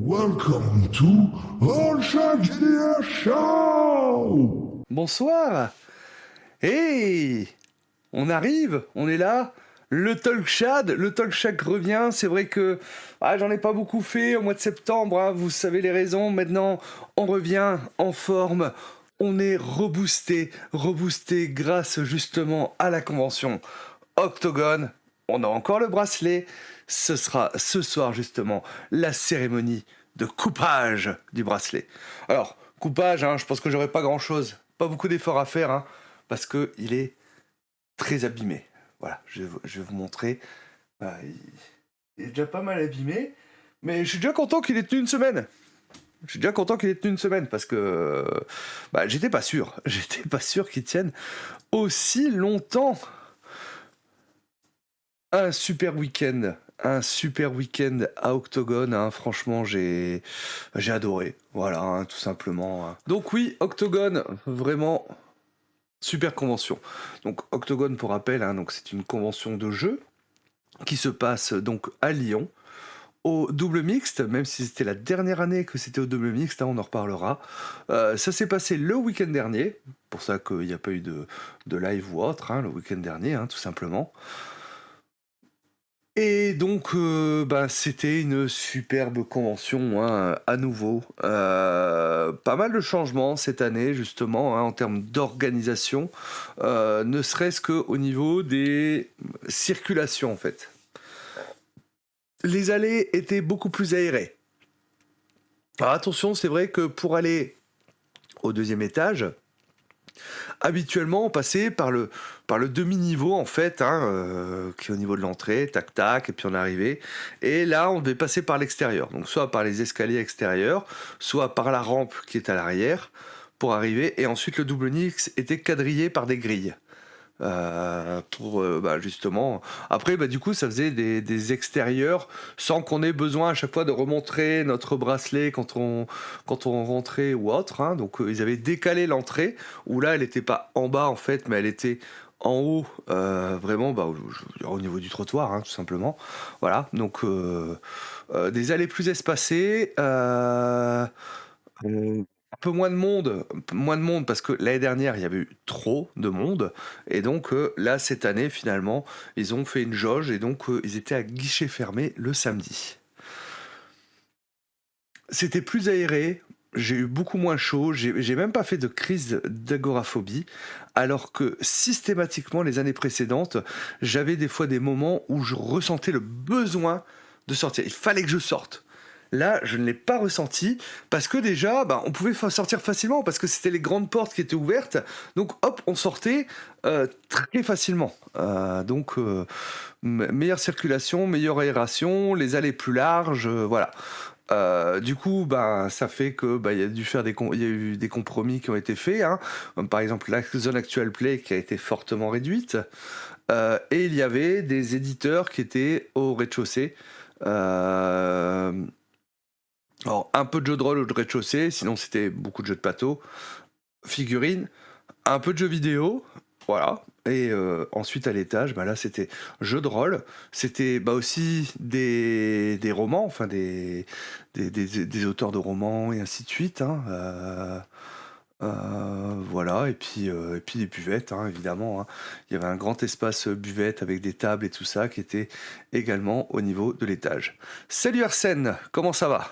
Welcome to All Shark GDR Show! Bonsoir. Hey, on arrive, on est là. Le Talk Shack revient. C'est vrai que j'en ai pas beaucoup fait au mois de septembre, hein, vous savez les raisons. Maintenant, on revient en forme. On est reboosté grâce justement à la convention Octogone. On a encore le bracelet. Ce sera ce soir justement la cérémonie de coupage du bracelet. Alors, coupage, je pense que j'aurai pas grand-chose, pas beaucoup d'efforts à faire, parce que il est très abîmé. Voilà, je vais vous montrer. Il est déjà pas mal abîmé, mais je suis déjà content qu'il ait tenu une semaine. Parce que j'étais pas sûr. J'étais pas sûr qu'il tienne aussi longtemps. Un super week-end à Octogone, franchement j'ai adoré, voilà, tout simplement. Donc oui, Octogone, vraiment super convention. Donc Octogone, pour rappel, donc c'est une convention de jeu qui se passe donc à Lyon au double mixte, même si c'était la dernière année que c'était au double mixte, on en reparlera. Ça s'est passé le week-end dernier, pour ça qu'il n'y a pas eu de live ou autre, le week-end dernier, tout simplement. Et donc, c'était une superbe convention, à nouveau. Pas mal de changements cette année, justement, en termes d'organisation, ne serait-ce qu'au niveau des circulations, en fait. Les allées étaient beaucoup plus aérées. Alors attention, c'est vrai que pour aller au deuxième étage, habituellement, on passait par le demi-niveau, en fait, qui est au niveau de l'entrée, tac tac, et puis on arrivait. Et là, on devait passer par l'extérieur, donc soit par les escaliers extérieurs, soit par la rampe qui est à l'arrière, pour arriver. Et ensuite, le double nix était quadrillé par des grilles. Pour justement après du coup ça faisait des extérieurs sans qu'on ait besoin à chaque fois de remontrer notre bracelet quand on rentrait ou autre, donc ils avaient décalé l'entrée où là elle était pas en bas en fait mais elle était en haut, vraiment au niveau du trottoir, tout simplement, voilà, donc des allées plus espacées, un peu moins de monde parce que l'année dernière il y avait eu trop de monde et donc là cette année finalement ils ont fait une jauge et donc ils étaient à guichet fermé le samedi. C'était plus aéré, j'ai eu beaucoup moins chaud, j'ai même pas fait de crise d'agoraphobie alors que systématiquement les années précédentes j'avais des fois des moments où je ressentais le besoin de sortir, il fallait que je sorte. Là, je ne l'ai pas ressenti parce que déjà, on pouvait sortir facilement parce que c'était les grandes portes qui étaient ouvertes. Donc, hop, on sortait très facilement. Meilleure circulation, meilleure aération, les allées plus larges, voilà. Du coup, ça fait que il y a il y a eu des compromis qui ont été faits, comme par exemple la zone actual play qui a été fortement réduite, et il y avait des éditeurs qui étaient au rez-de-chaussée. Alors, un peu de jeux de rôle au rez-de-chaussée, sinon c'était beaucoup de jeux de plateau, figurines, un peu de jeux vidéo, voilà. Et ensuite à l'étage, là c'était jeux de rôle, c'était aussi des romans, enfin des auteurs de romans et ainsi de suite. Voilà, et puis des buvettes, évidemment. Il y avait un grand espace buvette avec des tables et tout ça qui était également au niveau de l'étage. Salut Arsène, comment ça va ?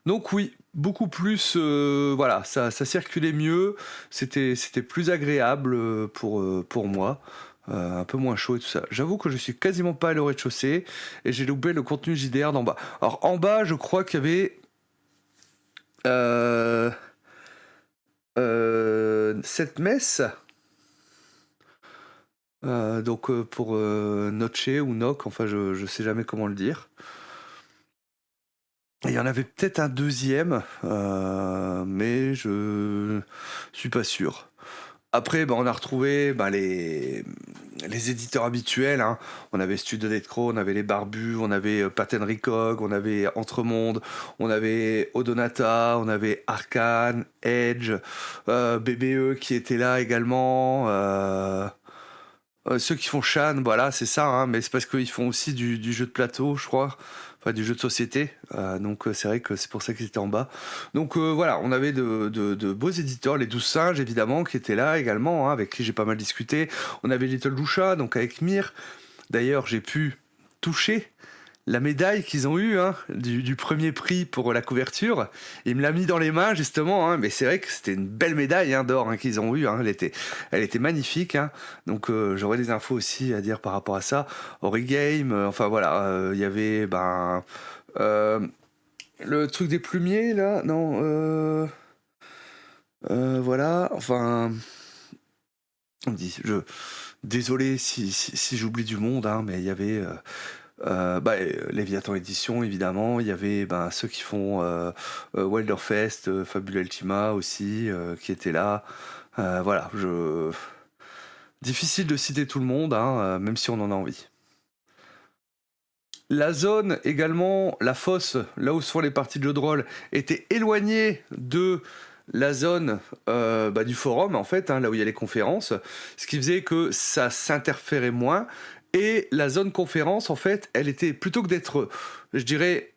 Donc oui, beaucoup plus, voilà, ça circulait mieux, c'était plus agréable pour moi, un peu moins chaud et tout ça. J'avoue que je suis quasiment pas allé au rez-de-chaussée et j'ai loupé le contenu JDR d'en bas. Alors en bas, je crois qu'il y avait euh, cette messe, donc pour Noche ou Noc, enfin je sais jamais comment le dire. Il y en avait peut-être un deuxième, mais je suis pas sûr. Après, on a retrouvé les éditeurs habituels. On avait Studio Crow, on avait Les Barbus, on avait Patent Recog, on avait Entremonde, on avait Odonata, on avait Arcane, Edge, BBE qui était là également. Ceux qui font Shan, voilà, c'est ça, mais c'est parce qu'ils font aussi du jeu de plateau, je crois. enfin du jeu de société. Donc c'est vrai que c'est pour ça qu'ils étaient en bas. Donc voilà, on avait de beaux éditeurs, les 12 singes évidemment qui étaient là également, hein, avec qui j'ai pas mal discuté. On avait Little Lucha, donc avec Mir. D'ailleurs j'ai pu toucher la médaille qu'ils ont eue, hein, du premier prix pour la couverture. Il me l'a mis dans les mains justement, hein, mais c'est vrai que c'était une belle médaille, hein, d'or, hein, qu'ils ont eue, hein. Elle était magnifique, hein. Donc j'aurais des infos aussi à dire par rapport à ça. Origame, enfin voilà, il y avait euh, le truc des plumiers là, non, voilà, enfin, on me dit, désolé si j'oublie du monde, hein, mais il y avait Léviathan Édition évidemment, il y avait ceux qui font Wilderfest, Fabula Ultima aussi, qui étaient là. Voilà, difficile de citer tout le monde, hein, même si on en a envie. La zone également, la fosse, là où se font les parties de jeux de rôle, était éloignée de la zone du forum en fait, hein, là où il y a les conférences, ce qui faisait que ça s'interférait moins. Et la zone conférence, en fait, elle était, plutôt que d'être, je dirais,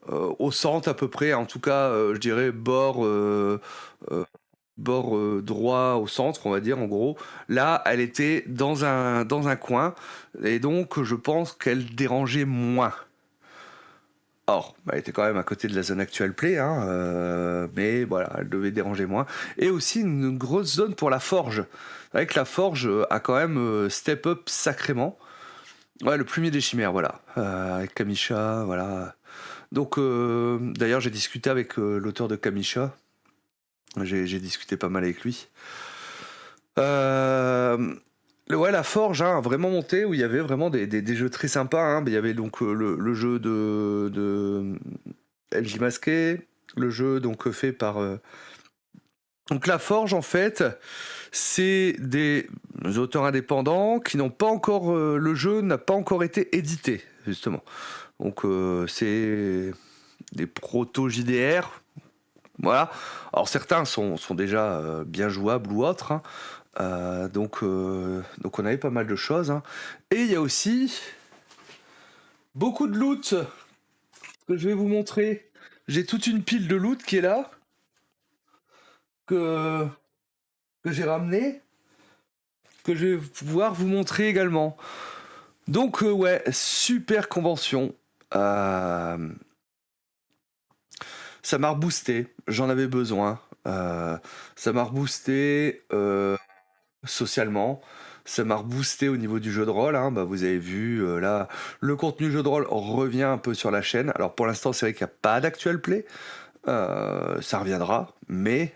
au centre à peu près, en tout cas, je dirais, bord droit au centre, on va dire, en gros. Là, elle était dans un coin, et donc je pense qu'elle dérangeait moins. Or, elle était quand même à côté de la zone actuelle play, hein, mais voilà, elle devait déranger moins. Et aussi une grosse zone pour la forge. C'est vrai que la forge a quand même step up sacrément. Ouais, le plumier des chimères, voilà. Avec Kamisha, voilà. Donc, d'ailleurs, j'ai discuté avec l'auteur de Kamisha. J'ai discuté pas mal avec lui. Ouais, la forge, hein, a vraiment monté, où il y avait vraiment des jeux très sympas, hein. Il y avait donc le jeu de LJ Masqué, le jeu donc fait par... Donc la forge, en fait, c'est des auteurs indépendants qui n'ont pas encore... le jeu n'a pas encore été édité, justement. Donc c'est des proto-JDR. Voilà. Alors certains sont déjà bien jouables ou autres, hein. Donc on avait pas mal de choses, hein. Et il y a aussi beaucoup de loot que je vais vous montrer. J'ai toute une pile de loot qui est là, que j'ai ramené, que je vais pouvoir vous montrer également. Donc ouais, super convention. Ça m'a reboosté, j'en avais besoin. Ça m'a reboosté socialement. Ça m'a reboosté au niveau du jeu de rôle, hein. Vous avez vu, là, le contenu jeu de rôle revient un peu sur la chaîne. Alors pour l'instant, c'est vrai qu'il n'y a pas d'actuel play. Ça reviendra, mais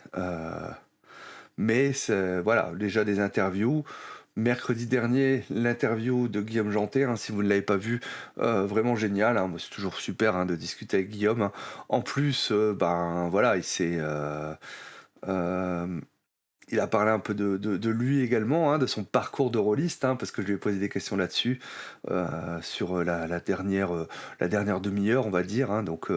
voilà, déjà des interviews. Mercredi dernier, l'interview de Guillaume Janté, hein, si vous ne l'avez pas vu, vraiment génial, hein. Moi, c'est toujours super, hein, de discuter avec Guillaume, hein. En plus, voilà, il a parlé un peu de lui également, hein, de son parcours de rôliste, hein, parce que je lui ai posé des questions là-dessus, sur la dernière demi-heure, on va dire, hein. Donc,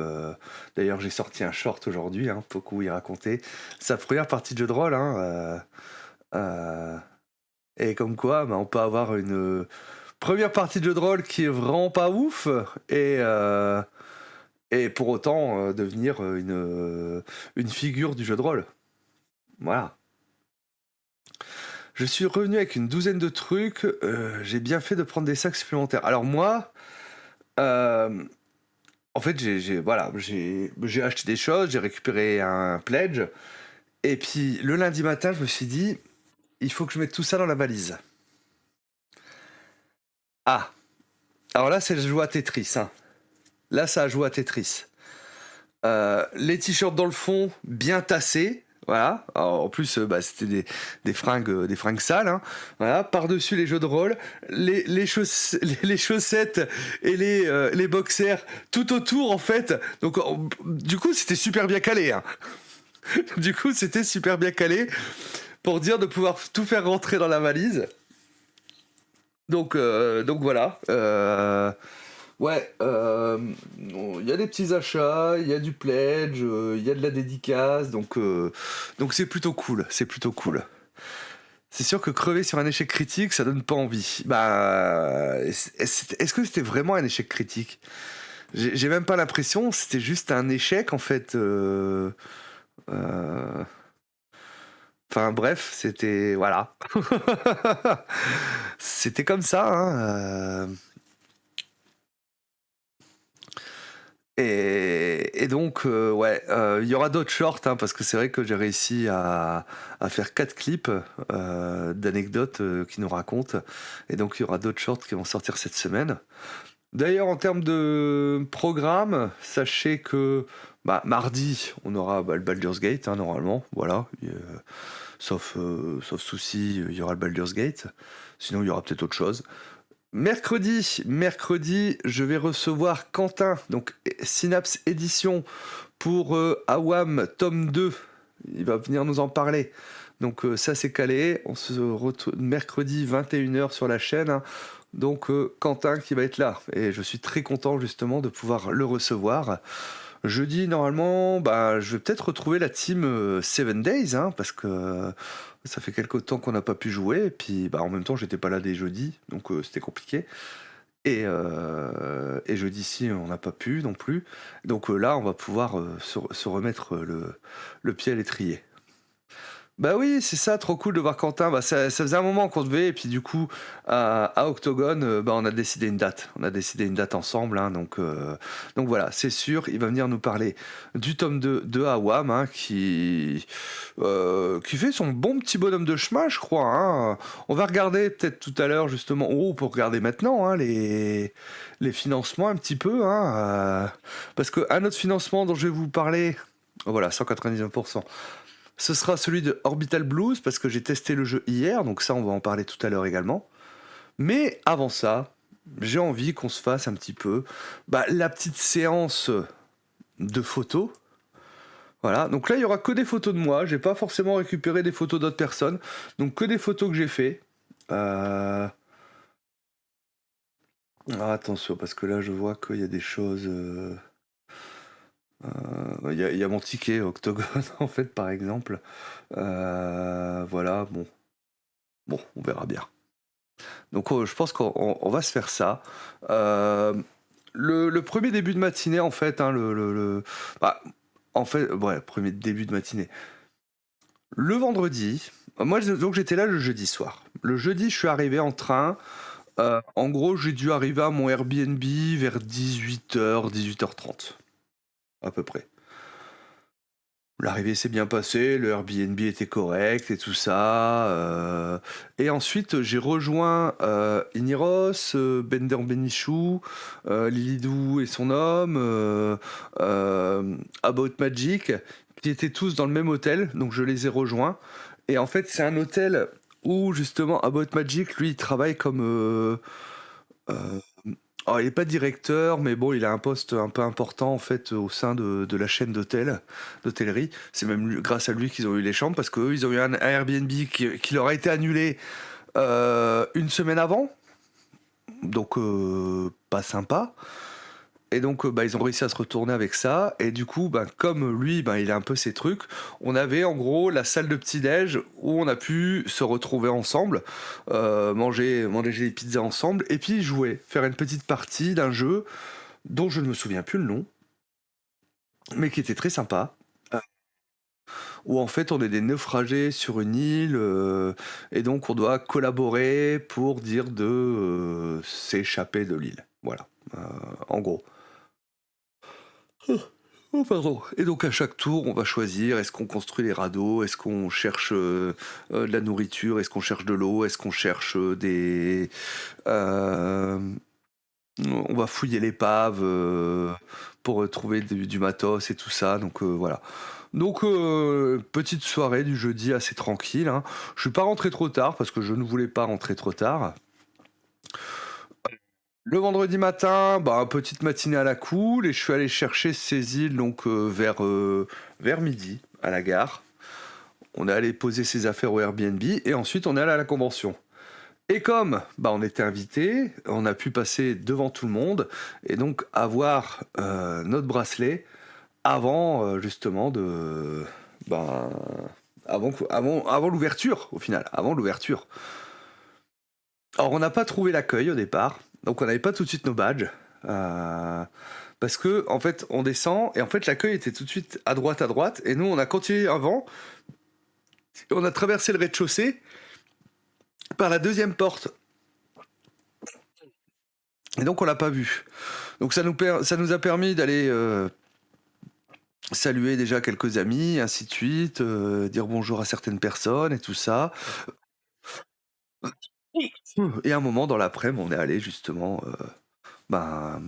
d'ailleurs, j'ai sorti un short aujourd'hui, hein, pour où il racontait sa première partie de jeu de rôle, hein, et comme quoi, on peut avoir une première partie de jeu de rôle qui est vraiment pas ouf, et pour autant devenir une figure du jeu de rôle. Voilà. Je suis revenu avec une douzaine de trucs. J'ai bien fait de prendre des sacs supplémentaires. Alors moi, en fait, j'ai acheté des choses, j'ai récupéré un pledge. Et puis le lundi matin, je me suis dit, il faut que je mette tout ça dans la valise. Ah, alors là, c'est le jeu à Tetris, hein. Là, ça a joué à Tetris. Les t-shirts dans le fond, bien tassés. Voilà. Alors, en plus, c'était des fringues sales, hein. Voilà. Par-dessus les jeux de rôle, les chaussettes et les boxers tout autour, en fait. Donc, du coup, c'était super bien calé, hein. Du coup, c'était super bien calé pour dire de pouvoir tout faire rentrer dans la valise. Donc voilà. Ouais, il y a des petits achats, il y a du pledge, il y a de la dédicace, donc c'est plutôt cool, c'est plutôt cool. C'est sûr que crever sur un échec critique, ça donne pas envie. Bah, est-ce que c'était vraiment un échec critique? J'ai même pas l'impression, c'était juste un échec en fait. Euh, Enfin bref, c'était voilà. C'était comme ça, hein. Et donc, ouais, il y aura d'autres shorts, hein, parce que c'est vrai que j'ai réussi à faire 4 clips d'anecdotes qui nous racontent. Et donc, il y aura d'autres shorts qui vont sortir cette semaine. D'ailleurs, en termes de programme, sachez que mardi, on aura le Baldur's Gate, hein, normalement. Voilà. Sauf souci, il y aura le Baldur's Gate. Sinon, il y aura peut-être autre chose. Mercredi, je vais recevoir Quentin, donc Synapse Édition, pour Awam tome 2. Il va venir nous en parler. Donc ça c'est calé. On se retrouve mercredi 21h sur la chaîne, hein. Donc Quentin qui va être là. Et je suis très content justement de pouvoir le recevoir. Jeudi, normalement, je vais peut-être retrouver la team 7 Days, hein, parce que ça fait quelque temps qu'on n'a pas pu jouer. Et puis, en même temps, j'étais pas là dès jeudi, donc c'était compliqué. Et jeudi-ci, on n'a pas pu non plus. Donc là, on va pouvoir se remettre le pied à l'étrier. Bah oui, c'est ça, trop cool de voir Quentin. Ça faisait un moment qu'on devait, et puis du coup, à Octogone, on a décidé une date. On a décidé une date ensemble, hein, donc voilà, c'est sûr, il va venir nous parler du tome 2 de Awam, hein, qui fait son bon petit bonhomme de chemin, je crois, hein. On va regarder peut-être tout à l'heure, justement, pour regarder maintenant, hein, les financements un petit peu, hein, parce qu'un autre financement dont je vais vous parler, voilà, 199%. Ce sera celui de Orbital Blues, parce que j'ai testé le jeu hier, donc ça on va en parler tout à l'heure également. Mais avant ça, j'ai envie qu'on se fasse un petit peu la petite séance de photos. Voilà, donc là il y aura que des photos de moi, j'ai pas forcément récupéré des photos d'autres personnes, donc que des photos que j'ai fait. Attention, parce que là je vois qu'il y a des choses... Il y a mon ticket Octogone en fait par exemple. Voilà, bon, on verra bien. Donc je pense qu'on va se faire ça. Le premier début de matinée en fait, hein, premier début de matinée. Le vendredi, moi donc j'étais là le jeudi soir. Le jeudi, je suis arrivé en train. En gros, j'ai dû arriver à mon Airbnb vers 18h, 18h30 à peu près. L'arrivée s'est bien passée, le Airbnb était correct et tout ça. Et ensuite, j'ai rejoint Iniros, Bender Benichou, Lilidou et son homme, About Magic, qui étaient tous dans le même hôtel, donc je les ai rejoints. Et en fait, c'est un hôtel où justement About Magic, lui, il travaille comme... il n'est pas directeur, mais bon, il a un poste un peu important en fait au sein de la chaîne d'hôtellerie. C'est même grâce à lui qu'ils ont eu les chambres, parce qu'eux, ils ont eu un Airbnb qui leur a été annulé une semaine avant. Donc, pas sympa. Et donc, ils ont réussi à se retourner avec ça. Et du coup, comme lui, il a un peu ses trucs, on avait en gros la salle de petit-déj où on a pu se retrouver ensemble, manger les pizzas ensemble, et puis jouer, faire une petite partie d'un jeu dont je ne me souviens plus le nom, mais qui était très sympa. Où en fait on est des naufragés sur une île, et donc on doit collaborer pour dire de s'échapper de l'île. Voilà, en gros. Oh, pardon. Et donc à chaque tour, on va choisir, est-ce qu'on construit les radeaux, est-ce qu'on cherche de la nourriture, est-ce qu'on cherche de l'eau, est-ce qu'on cherche des... on va fouiller l'épave pour trouver du matos et tout ça, donc voilà. Donc petite soirée du jeudi assez tranquille, hein. Je suis pas rentré trop tard parce que je ne voulais pas rentrer trop tard. Le vendredi matin, petite matinée à la cool, et je suis allé chercher Cécile donc vers midi à la gare. On est allé poser ses affaires au Airbnb et ensuite on est allé à la convention. Et comme on était invité, on a pu passer devant tout le monde et donc avoir notre bracelet avant justement de avant l'ouverture, au final, avant l'ouverture. Alors, on n'a pas trouvé l'accueil au départ, donc on n'avait pas tout de suite nos badges. Parce que, en fait, on descend, et en fait, l'accueil était tout de suite à droite, et nous, on a continué avant, on a traversé le rez-de-chaussée par la deuxième porte. Et donc, on l'a pas vu. Donc, ça nous a permis d'aller saluer déjà quelques amis, ainsi de suite, dire bonjour à certaines personnes et tout ça. Et à un moment, dans l'après-midi, on est allé justement, ben,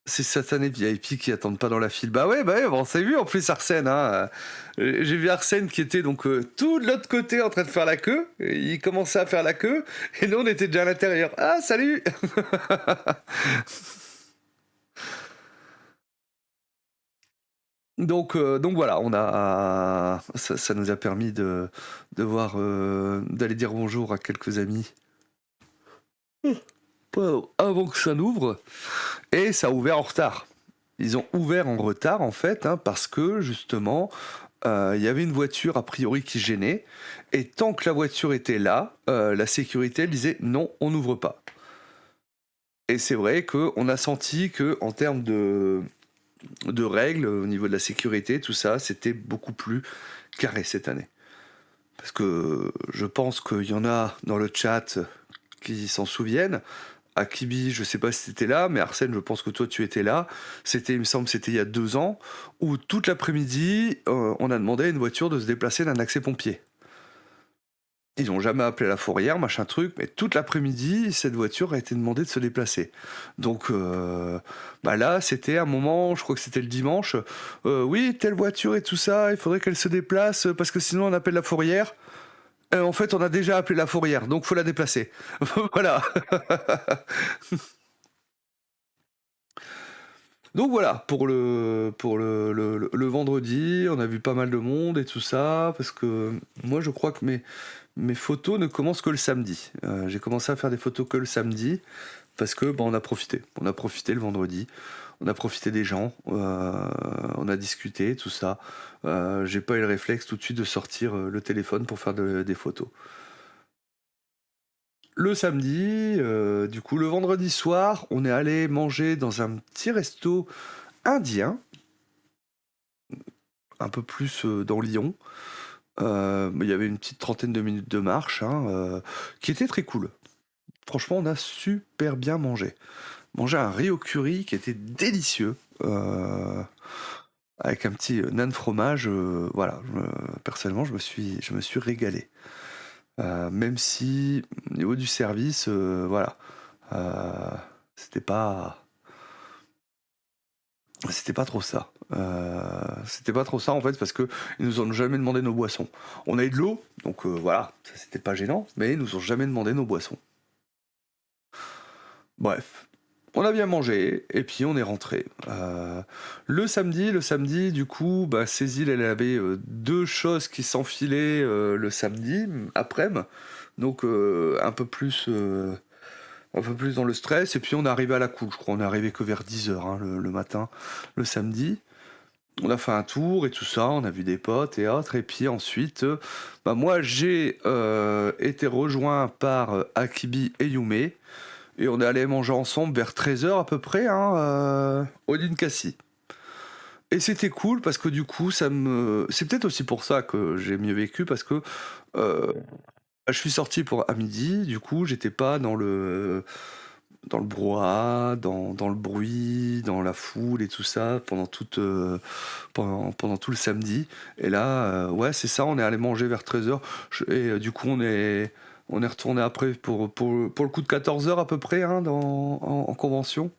ces satanés VIP qui attendent pas dans la file. Bah ouais, bon, on s'est vu en plus Arsène. Hein. J'ai vu Arsène qui était donc tout de l'autre côté en train de faire la queue. Et il commençait à faire la queue et nous on était déjà à l'intérieur. Ah salut. Donc voilà, ça nous a permis de voir, d'aller dire bonjour à quelques amis. Avant que ça n'ouvre. Et ça a ouvert en retard. Ils ont ouvert en retard en fait, hein, parce que justement, il y avait une voiture a priori qui gênait. Et tant que la voiture était là, la sécurité elle disait non, on n'ouvre pas. Et c'est vrai qu'on a senti que en termes de règles au niveau de la sécurité, tout ça, c'était beaucoup plus carré cette année. Parce que je pense qu'il y en a dans le chat qui s'en souviennent. Akibi, je sais pas si t'étais là, mais Arsène, je pense que toi tu étais là. C'était, il me semble, c'était il y a 2 ans, où toute l'après-midi, on a demandé à une voiture de se déplacer d'un accès pompier. Ils n'ont jamais appelé la fourrière, machin truc, mais toute l'après-midi, cette voiture a été demandée de se déplacer. Donc là, c'était un moment, je crois que c'était le dimanche, oui, telle voiture et tout ça, il faudrait qu'elle se déplace, parce que sinon on appelle la fourrière. En fait, on a déjà appelé la fourrière, donc faut la déplacer. Voilà. Donc voilà, pour le vendredi, on a vu pas mal de monde et tout ça, parce que moi je crois que mes photos ne commencent que le samedi. J'ai commencé à faire des photos que le samedi, parce que on a profité. On a profité le vendredi, on a profité des gens, on a discuté, tout ça. J'ai pas eu le réflexe tout de suite de sortir le téléphone pour faire des photos. Le samedi, du coup, le vendredi soir, on est allé manger dans un petit resto indien, un peu plus dans Lyon. Il y avait une petite trentaine de minutes de marche, hein, qui était très cool. Franchement, on a super bien mangé. Mangé un riz au curry qui était délicieux, avec un petit nan fromage. Voilà, personnellement, je me suis régalé. Même si, au niveau du service, voilà, c'était pas. C'était pas trop ça. C'était pas trop ça en fait parce que ils nous ont jamais demandé nos boissons. On a eu de l'eau, donc voilà, ça c'était pas gênant, mais ils nous ont jamais demandé nos boissons. Bref, on a bien mangé et puis on est rentré. Le samedi, du coup, Cécile elle avait 2 choses qui s'enfilaient le samedi après-midi, donc un peu plus dans le stress, et puis on est arrivé à la cool, je crois, on est arrivé que vers 10h hein, le matin, le samedi. On a fait un tour et tout ça, on a vu des potes et autres, et puis ensuite, moi j'ai été rejoint par Akibi et Yume, et on est allé manger ensemble vers 13h à peu près, hein, au Ninkasi. Et c'était cool parce que du coup, c'est peut-être aussi pour ça que j'ai mieux vécu, parce que je suis sorti à midi, du coup, j'étais pas dans le brouhaha, dans le bruit, dans la foule et tout ça pendant tout le samedi. Et là, ouais, c'est ça, on est allé manger vers 13h. Et du coup, on est retourné après pour le coup de 14h à peu près, hein, en convention.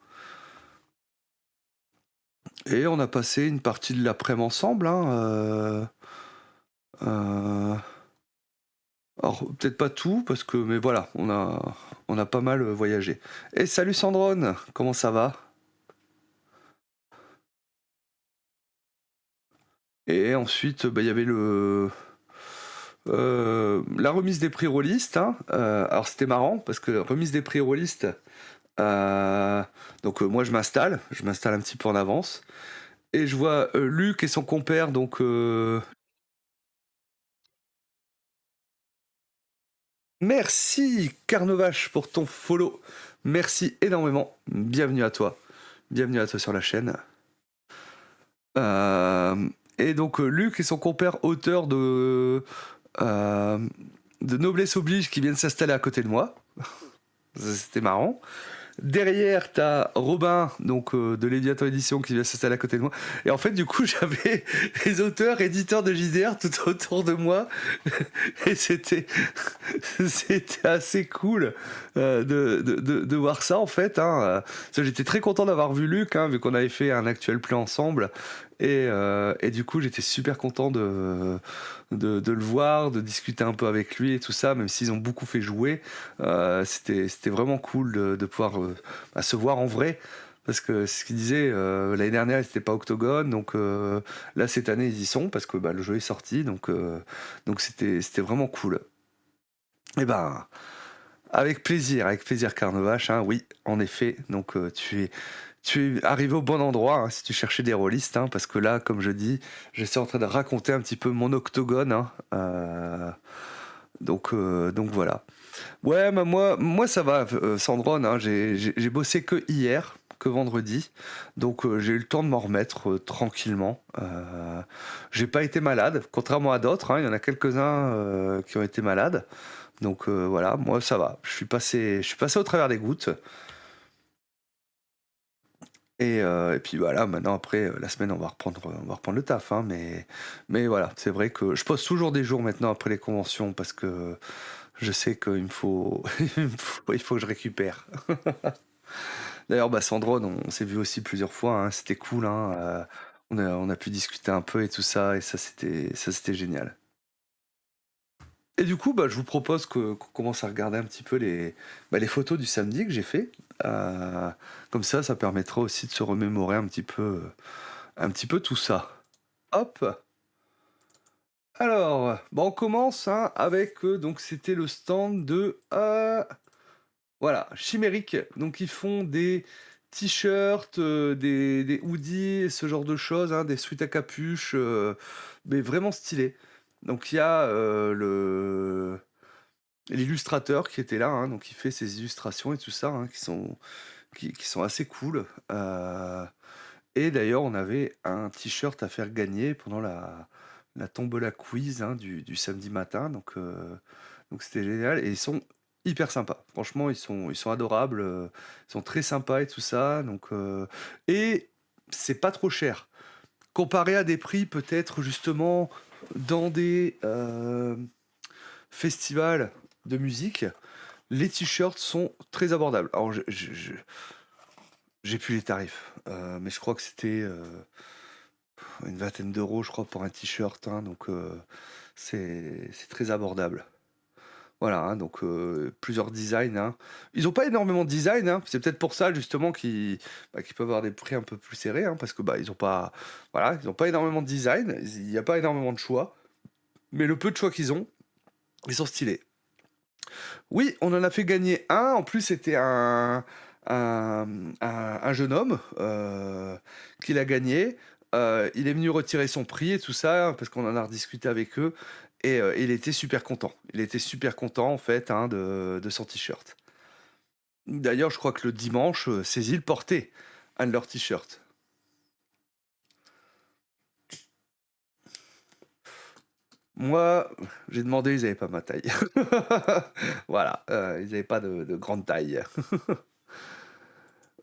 Et on a passé une partie de l'après-midi ensemble, hein, alors peut-être pas tout, mais voilà, on a pas mal voyagé. Et salut Sandrone, comment ça va? Et ensuite, il y avait la remise des prix rôlistes, hein. Alors c'était marrant parce que remise des prix rôlistes, donc moi je m'installe un petit peu en avance, et je vois Luc et son compère, donc Merci Carnovache pour ton follow. Merci énormément. Bienvenue à toi. Bienvenue à toi sur la chaîne. Et donc Luc et son compère auteur euh, de Noblesse Oblige qui viennent s'installer à côté de moi. C'était marrant. Derrière, t'as Robin, donc de Léviathan Édition, qui vient s'installer à côté de moi. Et en fait, du coup, j'avais les auteurs, éditeurs de JDR tout autour de moi. Et c'était assez cool de voir ça, en fait. Parce que j'étais très content d'avoir vu Luc, vu qu'on avait fait un actuel play ensemble. Et du coup, j'étais super content de le voir, de discuter un peu avec lui et tout ça, même s'ils ont beaucoup fait jouer. C'était vraiment cool de pouvoir se voir en vrai. Parce que c'est ce qu'il disait, l'année dernière, ils n'étaient pas Octogone, donc là, cette année, ils y sont, parce que le jeu est sorti, donc c'était vraiment cool. Et ben, avec plaisir, Carnovache, oui, en effet, donc tu es arrivé au bon endroit si tu cherchais des rôlistes, parce que là, comme je dis, j'essaie en train de raconter un petit peu mon Octogone, donc voilà. Ouais, moi ça va, Sandrone, j'ai bossé que hier, que vendredi, donc j'ai eu le temps de m'en remettre tranquillement. J'ai pas été malade, contrairement à d'autres, il y en a quelques-uns qui ont été malades, donc voilà, moi ça va, je suis passé au travers des gouttes. Et puis voilà, maintenant après la semaine on va reprendre le taf, mais voilà, c'est vrai que je pose toujours des jours maintenant après les conventions parce que je sais qu'il me faut, il faut que je récupère. D'ailleurs, Sandrone, on s'est vu aussi plusieurs fois, c'était cool, on a pu discuter un peu et tout ça, et ça c'était génial. Et du coup, je vous propose qu'on commence à regarder un petit peu les photos du samedi que j'ai fait. Comme ça permettra aussi de se remémorer un petit peu tout ça. Hop. Alors, on commence avec donc c'était le stand de voilà, Chimérique. Donc ils font des t-shirts, des hoodies, ce genre de choses, des sweats à capuche, mais vraiment stylés. Donc il y a l'illustrateur qui était là, donc il fait ses illustrations et tout ça, qui sont assez cool. Et d'ailleurs, on avait un t-shirt à faire gagner pendant la tombola quiz du samedi matin, donc c'était génial. Et ils sont hyper sympas. Franchement, ils sont adorables, ils sont très sympas et tout ça. Et c'est pas trop cher. Comparé à des prix peut-être justement dans des festivals de musique, les t-shirts sont très abordables. Alors, j'ai plus les tarifs, mais je crois que c'était une vingtaine d'euros, je crois, pour un t-shirt, donc c'est très abordable. Voilà, donc plusieurs designs, Ils ont pas énormément de design, c'est peut-être pour ça justement qu'ils peuvent avoir des prix un peu plus serrés, parce que ils ont pas, voilà, ils ont pas énormément de design, il n'y a pas énormément de choix, mais le peu de choix qu'ils ont, ils sont stylés. Oui, on en a fait gagner un. En plus, c'était un jeune homme qui l'a gagné. Il est venu retirer son prix et tout ça, parce qu'on en a rediscuté avec eux. Et il était super content. Il était super content, en fait, de son t-shirt. D'ailleurs, je crois que le dimanche, ses îles portaient un de leurs t-shirts. Moi, j'ai demandé, ils n'avaient pas ma taille. Voilà, ils n'avaient pas de grande taille.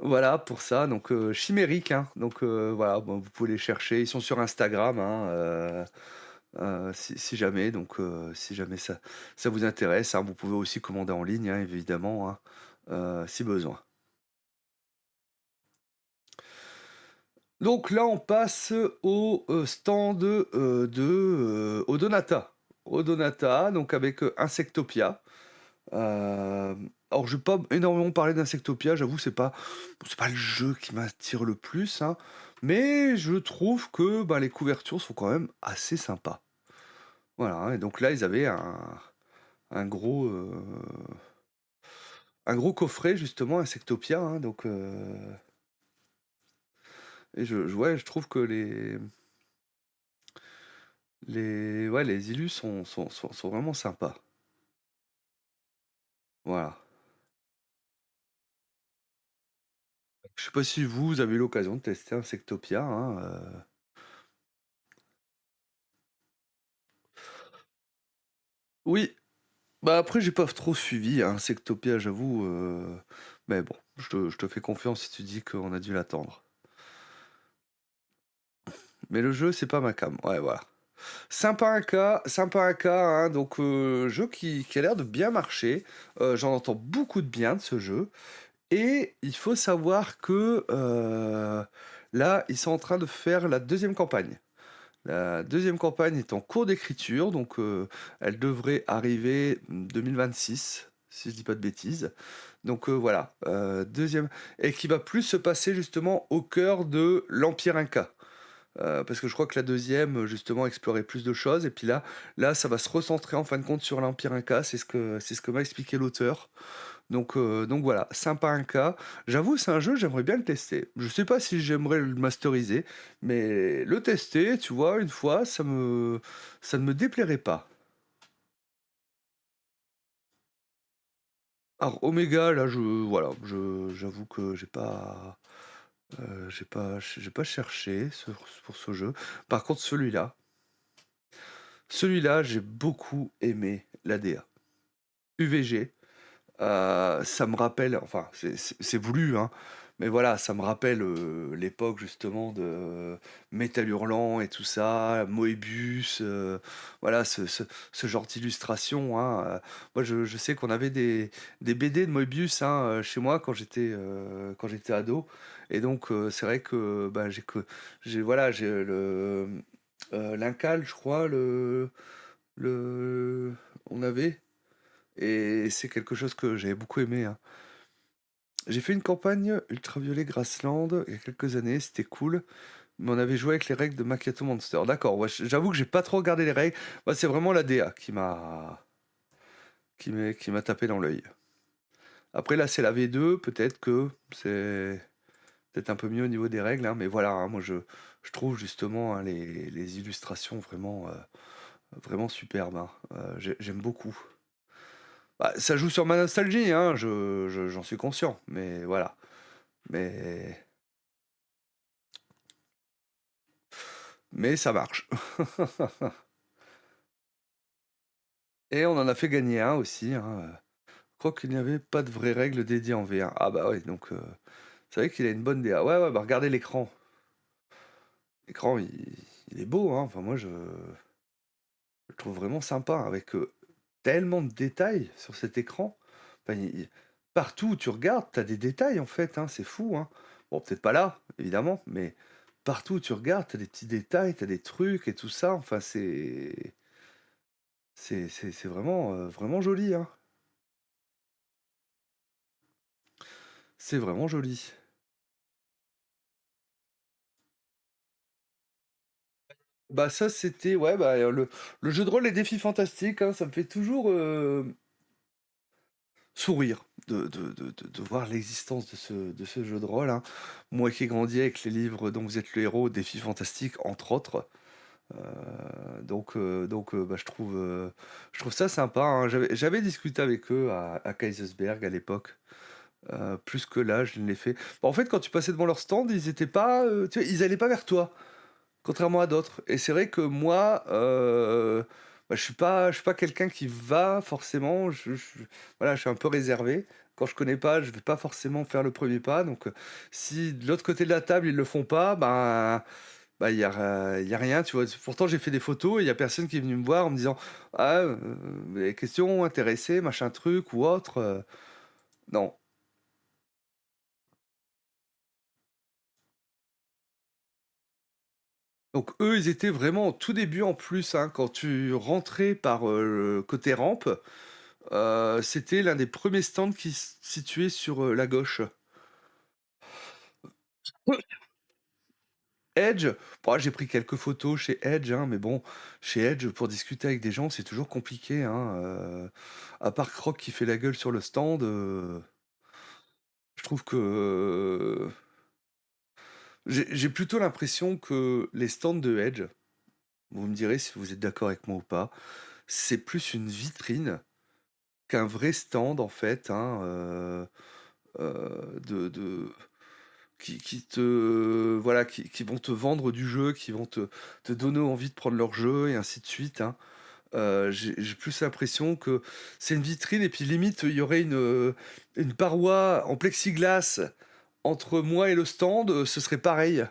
Voilà pour ça, donc chimérique, donc voilà, vous pouvez les chercher, ils sont sur Instagram, si jamais, donc si jamais ça vous intéresse, vous pouvez aussi commander en ligne, évidemment, si besoin. Donc là, on passe au stand Odonata. Odonata, donc avec Insectopia. Euh, alors, je vais pas énormément parler d'Insectopia, j'avoue, c'est pas le jeu qui m'attire le plus, mais je trouve que les couvertures sont quand même assez sympas. Voilà, et donc là, ils avaient un gros, un gros coffret, justement, Insectopia, et ouais, je trouve que ouais, les illus sont vraiment sympas. Voilà. Je sais pas si vous avez eu l'occasion de tester Insectopia, hein, Oui, bah, après j'ai pas trop suivi, hein, Insectopia, j'avoue, mais bon, je te fais confiance si tu dis qu'on a dû l'attendre. Mais le jeu, c'est pas ma came. Ouais, voilà. Sympa un cas, hein, donc jeu qui a l'air de bien marcher. J'en entends beaucoup de bien de ce jeu. Et il faut savoir que là, ils sont en train de faire la deuxième campagne. La deuxième campagne est en cours d'écriture, donc elle devrait arriver 2026, si je dis pas de bêtises. Donc voilà, deuxième, et qui va plus se passer justement au cœur de l'Empire Inca. Parce que je crois que la deuxième, justement, explorait plus de choses. Et puis là, ça va se recentrer en fin de compte sur l'Empire Inca. C'est ce que m'a expliqué l'auteur. Donc voilà, sympa Inca. J'avoue, c'est un jeu, j'aimerais bien le tester. Je sais pas si j'aimerais le masteriser, mais le tester, tu vois, une fois, ça ne me déplairait pas. Alors Omega, là, voilà, j'avoue que j'ai pas cherché pour ce jeu. Par contre, celui-là, j'ai beaucoup aimé l'ADA. UVG, ça me rappelle, enfin, c'est voulu, hein, mais voilà, ça me rappelle l'époque justement de Métal Hurlant et tout ça, Moebius, voilà, ce genre d'illustration, hein. Moi, je sais qu'on avait des BD de Moebius, hein, chez moi quand j'étais ado, et donc c'est vrai que bah, voilà, j'ai l'Incal, je crois, le on avait. Et c'est quelque chose que j'ai beaucoup aimé, hein. J'ai fait une campagne Ultraviolet Grassland il y a quelques années, c'était cool, mais on avait joué avec les règles de Macchiato Monster. D'accord, ouais, j'avoue que j'ai pas trop regardé les règles. Moi, c'est vraiment la DA qui m'a tapé dans l'œil. Après, là, c'est la V2, peut-être que c'est peut-être un peu mieux au niveau des règles, hein, mais voilà, hein, moi, je trouve justement, hein, les illustrations vraiment superbes, hein. J'aime beaucoup. Bah, ça joue sur ma nostalgie, hein, j'en suis conscient, mais voilà. Mais, mais ça marche. Et on en a fait gagner un aussi, hein. Je crois qu'il n'y avait pas de vraies règles dédiées en V1. Ah bah ouais, donc c'est vrai qu'il a une bonne DA. Ouais, ouais, bah regardez l'écran. L'écran, il est beau, hein. Enfin, moi, je le trouve vraiment sympa, avec tellement de détails sur cet écran. Enfin, partout où tu regardes, t'as des détails en fait, hein. C'est fou, hein. Bon, peut-être pas là, évidemment, mais partout où tu regardes, t'as des petits détails, t'as des trucs et tout ça. Enfin, c'est vraiment joli, hein. C'est vraiment joli. Bah ça c'était ouais bah le jeu de rôle Les Défis Fantastiques, hein, ça me fait toujours sourire de voir l'existence de ce jeu de rôle, hein. Moi qui ai grandi avec les livres dont vous êtes le héros, Défis Fantastiques entre autres. Donc bah, je trouve ça sympa, hein. J'avais discuté avec eux à Kaisersberg à l'époque. Plus que là, je ne l'ai fait. Bah, en fait, quand tu passais devant leur stand, ils étaient pas, tu vois, ils allaient pas vers toi. Contrairement à d'autres. Et c'est vrai que moi, bah, je suis pas quelqu'un qui va forcément. Voilà, je suis un peu réservé. Quand je connais pas, je vais pas forcément faire le premier pas. Donc, si de l'autre côté de la table ils le font pas, bah y a rien. Tu vois. Pourtant, j'ai fait des photos et il y a personne qui est venu me voir en me disant ah des questions intéressées, machin truc ou autre. Non. Donc eux, ils étaient vraiment au tout début en plus, hein, quand tu rentrais par le côté rampe. C'était l'un des premiers stands qui se situait sur la gauche. Edge, bon, j'ai pris quelques photos chez Edge, hein, mais bon, chez Edge, pour discuter avec des gens, c'est toujours compliqué, hein. À part Croc qui fait la gueule sur le stand, je trouve que j'ai plutôt l'impression que les stands de Edge, vous me direz si vous êtes d'accord avec moi ou pas, c'est plus une vitrine qu'un vrai stand en fait, hein, de qui te voilà, qui vont te vendre du jeu, qui vont te donner envie de prendre leur jeu et ainsi de suite, hein. J'ai plus l'impression que c'est une vitrine et puis limite, il y aurait une paroi en plexiglas entre moi et le stand, ce serait pareil.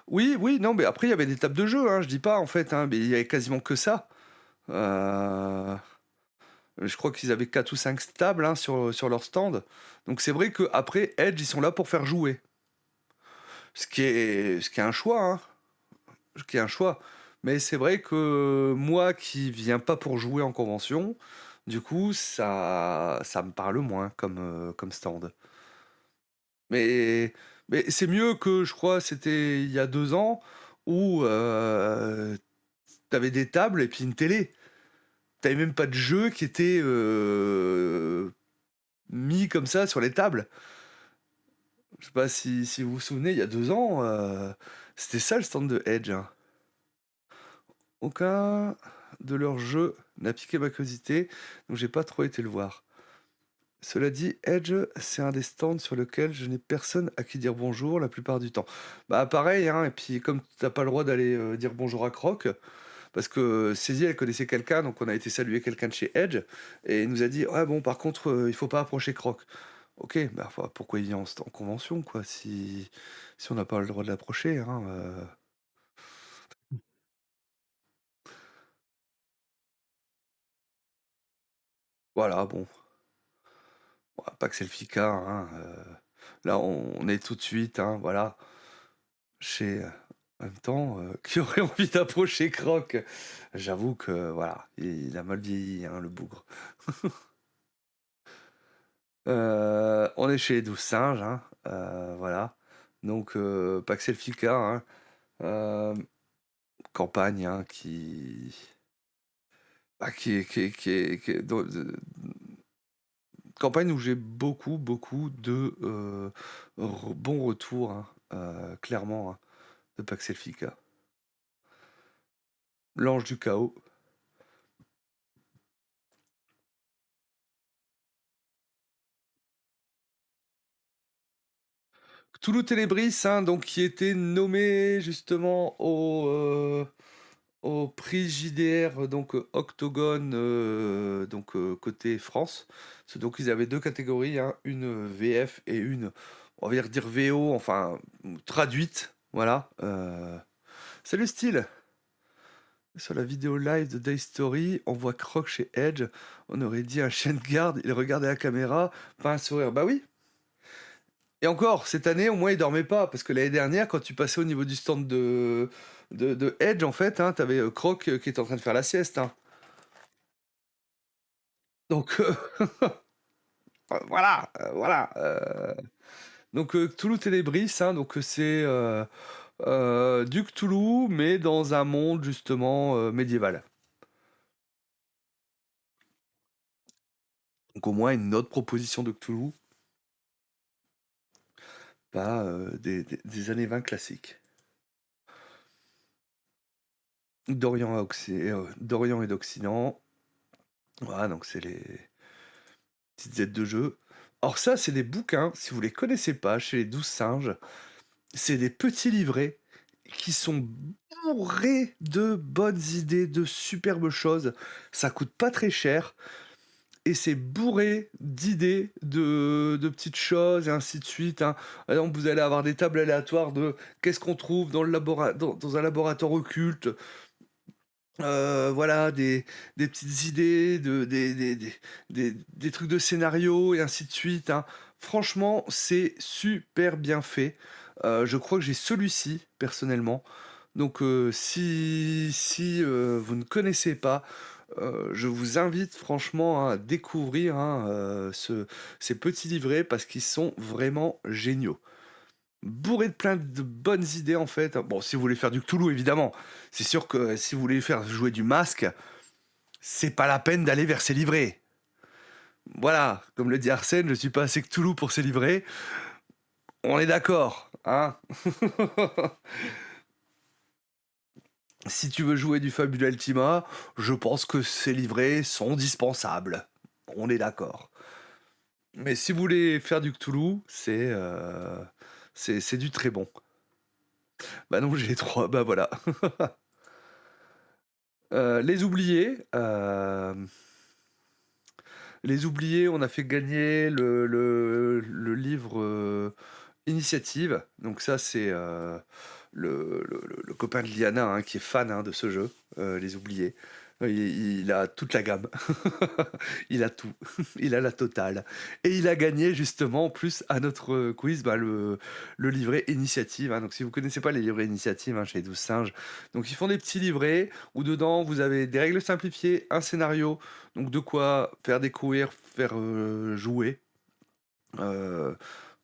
Oui, oui, non, mais après il y avait des tables de jeu, hein, je dis pas en fait, hein, mais il y avait quasiment que ça. Heu, je crois qu'ils avaient 4 ou 5 tables, hein, sur leur stand. Donc c'est vrai qu'après Edge, ils sont là pour faire jouer. Ce qui est un choix, hein, ce qui est un choix. Mais c'est vrai que moi qui viens pas pour jouer en convention, du coup ça me parle moins comme stand. Mais mais c'est mieux que je crois c'était il y a 2 ans où, tu des tables et puis une télé. T'avais même pas de jeu qui était, mis comme ça sur les tables. Je sais pas si vous vous souvenez, il y a 2 ans, c'était ça le stand de Edge, hein. Aucun de leurs jeux n'a piqué ma curiosité, donc j'ai pas trop été le voir. Cela dit, Edge, c'est un des stands sur lequel je n'ai personne à qui dire bonjour la plupart du temps. Bah pareil, hein, et puis comme t'as pas le droit d'aller dire bonjour à Croc, parce que Cézie, elle connaissait quelqu'un, donc on a été saluer quelqu'un de chez Edge, et il nous a dit, ouais bon, par contre, il faut pas approcher Croc. Ok, bah enfin, pourquoi il vient en convention, quoi, si on n'a pas le droit de l'approcher, hein. Voilà, bon. Pas que c'est le FICA, hein, là on est tout de suite, hein, voilà, chez, en même temps, qui aurait envie d'approcher Croc? J'avoue que voilà, il a mal vieilli, hein, le bougre. On est chez les 12 singes, hein, voilà, donc pas que c'est le FICA, hein, hem, campagne, hein, qui est campagne où j'ai beaucoup, beaucoup de, bons retours, hein, clairement, hein, de Paxelfica. L'ange du chaos. Toulouse Télébris, hein, donc qui était nommé justement au prix JDR, donc Octogone, donc côté France. Donc ils avaient deux catégories, hein, une VF et une, on va dire VO, enfin traduite, voilà. Salut Style! Sur la vidéo live de Day Story, on voit Croc chez Edge. On aurait dit un chien de garde, il regardait la caméra, pas un sourire. Bah oui! Et encore, cette année, au moins, il dormait pas, parce que l'année dernière, quand tu passais au niveau du stand de Edge, en fait, hein, t'avais Croc qui était en train de faire la sieste, hein. Donc, voilà, voilà. Donc, Cthulhu Télébris, hein, donc c'est du Cthulhu, mais dans un monde, justement, médiéval. Donc, au moins, une autre proposition de Cthulhu, pas des années 20 classiques. D'Orient et d'Occident. Voilà, donc c'est les petites aides de jeu. Alors ça, c'est des bouquins, si vous les connaissez pas, chez les 12 singes, c'est des petits livrets qui sont bourrés de bonnes idées, de superbes choses. Ça coûte pas très cher et c'est bourré d'idées, de petites choses et ainsi de suite, hein. Par exemple, vous allez avoir des tables aléatoires de qu'est-ce qu'on trouve dans un laboratoire occulte. Voilà, des petites idées, des trucs de scénario et ainsi de suite, hein. Franchement, c'est super bien fait. Je crois que j'ai celui-ci, personnellement. Donc, si vous ne connaissez pas, je vous invite franchement, hein, à découvrir, hein, ces petits livrets parce qu'ils sont vraiment géniaux. Bourré de plein de bonnes idées en fait. Bon, si vous voulez faire du Cthulhu, évidemment. C'est sûr que si vous voulez faire jouer du masque, c'est pas la peine d'aller vers ces livrets. Voilà, comme le dit Arsène, je suis pas assez Cthulhu pour ces livrets. On est d'accord, hein. Si tu veux jouer du Fabula Ultima, je pense que ces livrets sont dispensables. On est d'accord. Mais si vous voulez faire du Cthulhu, c'est du très bon. Bah non, j'ai les trois, bah voilà. Les oubliés. Les oubliés, on a fait gagner le livre Initiative. Donc ça, c'est le copain de Liana hein, qui est fan hein, de ce jeu, Les oubliés. Il a toute la gamme. Il a tout. Il a la totale. Et il a gagné justement en plus à notre quiz bah, le livret Initiative. Hein. Donc si vous connaissez pas les livrets Initiative hein, chez les 12 singes, donc ils font des petits livrets où dedans vous avez des règles simplifiées, un scénario, donc de quoi faire découvrir, faire jouer euh,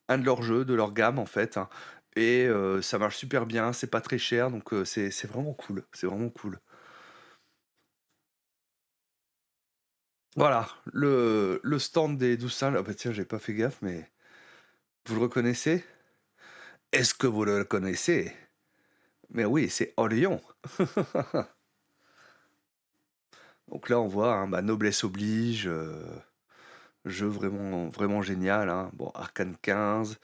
un de leurs jeux, de leur gamme en fait. Hein. Et ça marche super bien, c'est pas très cher, donc c'est vraiment cool. C'est vraiment cool. Voilà, le stand des 12 singes. Ah bah tiens, j'ai pas fait gaffe, mais vous le reconnaissez? Est-ce que vous le connaissez? Mais oui, c'est Orion. Donc là, on voit, hein, bah, noblesse oblige, jeu vraiment, vraiment génial. Hein. Bon, Arcane 15,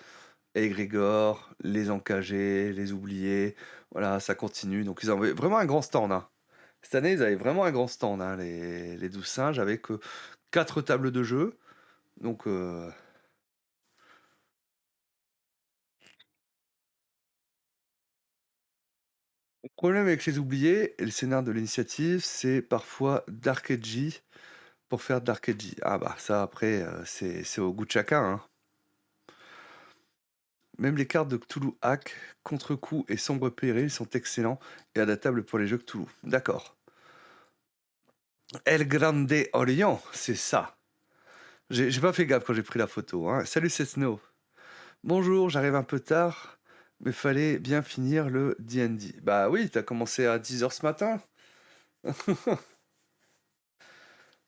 Egrégor, les encagés, les oubliés. Voilà, ça continue. Donc ils avaient vraiment un grand stand. Hein. Cette année, ils avaient vraiment un grand stand, hein, les 12 singes, avec 4 tables de jeu. Donc, le problème avec les oubliés et le scénar de l'initiative, c'est parfois Dark Edgy pour faire Dark Edgy. Ah bah ça après, c'est au goût de chacun. Hein. Même les cartes de Cthulhu Hack, Contre-coup et Sombre Péril sont excellents et adaptables pour les jeux Cthulhu. D'accord. El Grande Orient, c'est ça. J'ai pas fait gaffe quand j'ai pris la photo. Hein. Salut, c'est Snow. Bonjour, j'arrive un peu tard, mais fallait bien finir le D&D. Bah oui, t'as commencé à 10h ce matin,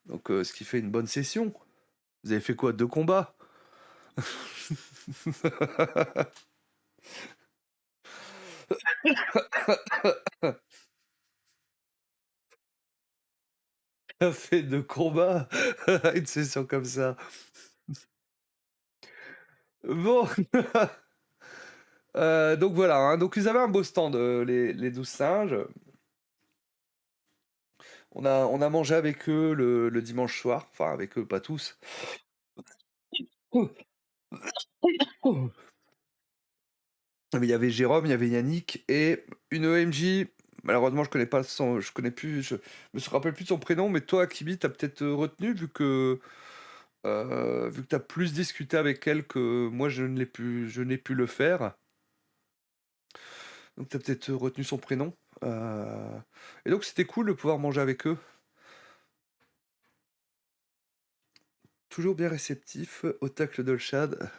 donc ce qui fait une bonne session. Vous avez fait quoi? 2 combats? T'as fait 2 combats? Une session comme ça. Bon, donc voilà, hein. Donc ils avaient un beau stand, les 12 singes. On a mangé avec eux le dimanche soir, enfin avec eux, pas tous. Mais il y avait Jérôme, il y avait Yannick et une EMJ. Malheureusement, je connais pas son, je connais plus, je me rappelle plus de son prénom. Mais toi, Kibi, t'as peut-être retenu vu que t'as plus discuté avec elle que moi, je n'ai pu le faire. Donc t'as peut-être retenu son prénom. Euh, Et donc c'était cool de pouvoir manger avec eux. Toujours bien réceptif au tacle d'Olshad.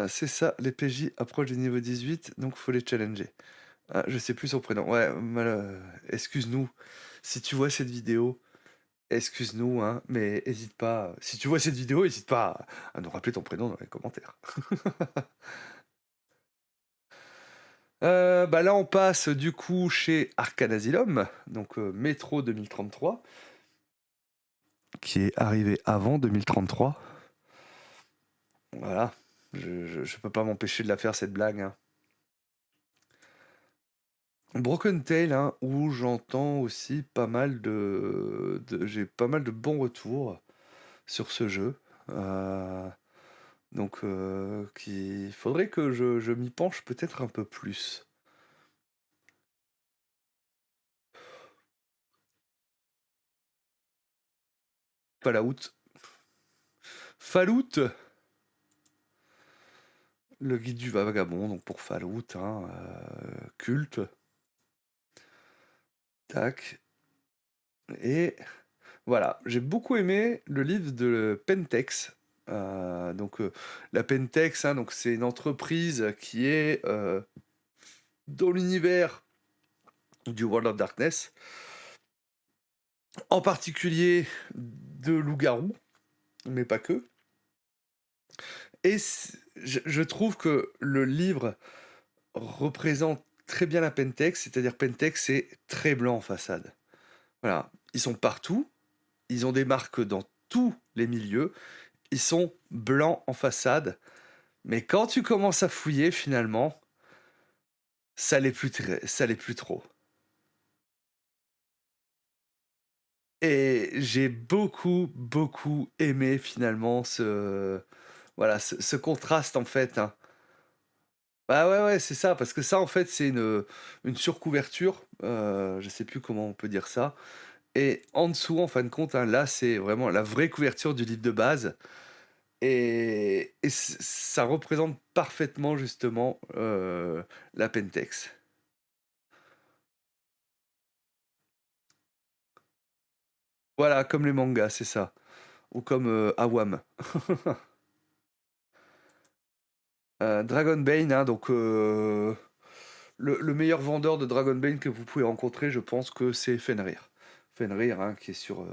C'est ça, les PJ approchent du niveau 18, donc faut les challenger. Ah, je sais plus son prénom. Ouais, excuse-nous. Si tu vois cette vidéo, excuse-nous, hein, mais hésite pas. Si tu vois cette vidéo, hésite pas à nous rappeler ton prénom dans les commentaires. Bah là, on passe du coup chez Arcane Asylum, donc Métro 2033, qui est arrivé avant 2033. Voilà, je peux pas m'empêcher de la faire cette blague. Hein. Broken Tail, hein, où j'entends aussi pas mal j'ai pas mal de bons retours sur ce jeu. Euh, donc, il faudrait que je m'y penche peut-être un peu plus. Fallout. Fallout, le guide du vagabond, donc pour Fallout, hein, culte. Tac. Et voilà, j'ai beaucoup aimé le livre de Pentex. La Pentex, hein, donc c'est une entreprise qui est dans l'univers du World of Darkness, en particulier de loup-garou, mais pas que. Et je trouve que le livre représente très bien la Pentex, c'est-à-dire Pentex, c'est très blanc en façade. Voilà, ils sont partout, ils ont des marques dans tous les milieux, ils sont blancs en façade, mais quand tu commences à fouiller, finalement, ça l'est plus trop. Et j'ai beaucoup, beaucoup aimé finalement ce contraste en fait, hein. Bah ouais, ouais, c'est ça, parce que ça en fait c'est une surcouverture, je sais plus comment on peut dire ça, et en dessous en fin de compte, hein, là c'est vraiment la vraie couverture du livre de base, et ça représente parfaitement justement la Pentex. Voilà, comme les mangas, c'est ça. Ou comme Awam. Dragonbane, hein, donc le meilleur vendeur de Dragonbane que vous pouvez rencontrer, je pense que c'est Fenrir. Fenrir, hein, qui est sur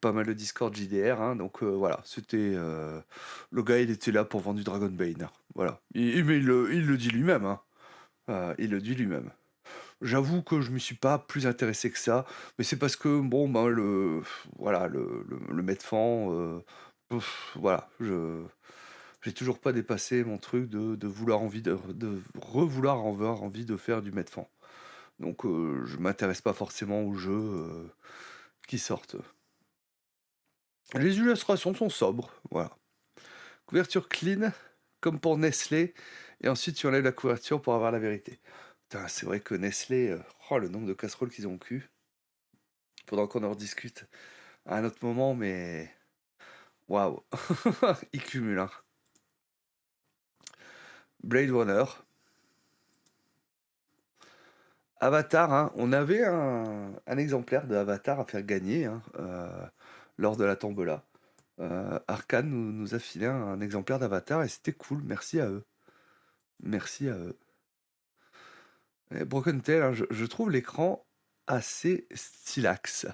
pas mal de Discord JDR, hein, donc voilà, c'était le gars, il était là pour vendre du Dragonbane, hein, voilà. Mais il le dit lui-même, hein. Il le dit lui-même. J'avoue que je me suis pas plus intéressé que ça, mais c'est parce que bon, ben voilà, le Medfan, voilà, je j'ai toujours pas dépassé mon truc de vouloir envie de revouloir avoir envie de faire du Medfan. Donc je m'intéresse pas forcément aux jeux qui sortent. Les illustrations sont sobres, voilà. Couverture clean, comme pour Nestlé, et ensuite tu enlèves la couverture pour avoir la vérité. Putain, c'est vrai que Nestlé, oh, le nombre de casseroles qu'ils ont au cul. Faudra qu'on en rediscute à un autre moment, mais waouh, ils cumulent, hein. Blade Runner, Avatar, hein, on avait un exemplaire de Avatar à faire gagner, hein, lors de la tombola. Arcane nous a filé un exemplaire d'Avatar et c'était cool, merci à eux. Merci à eux. Et Broken Tail, hein, je trouve l'écran assez stylax.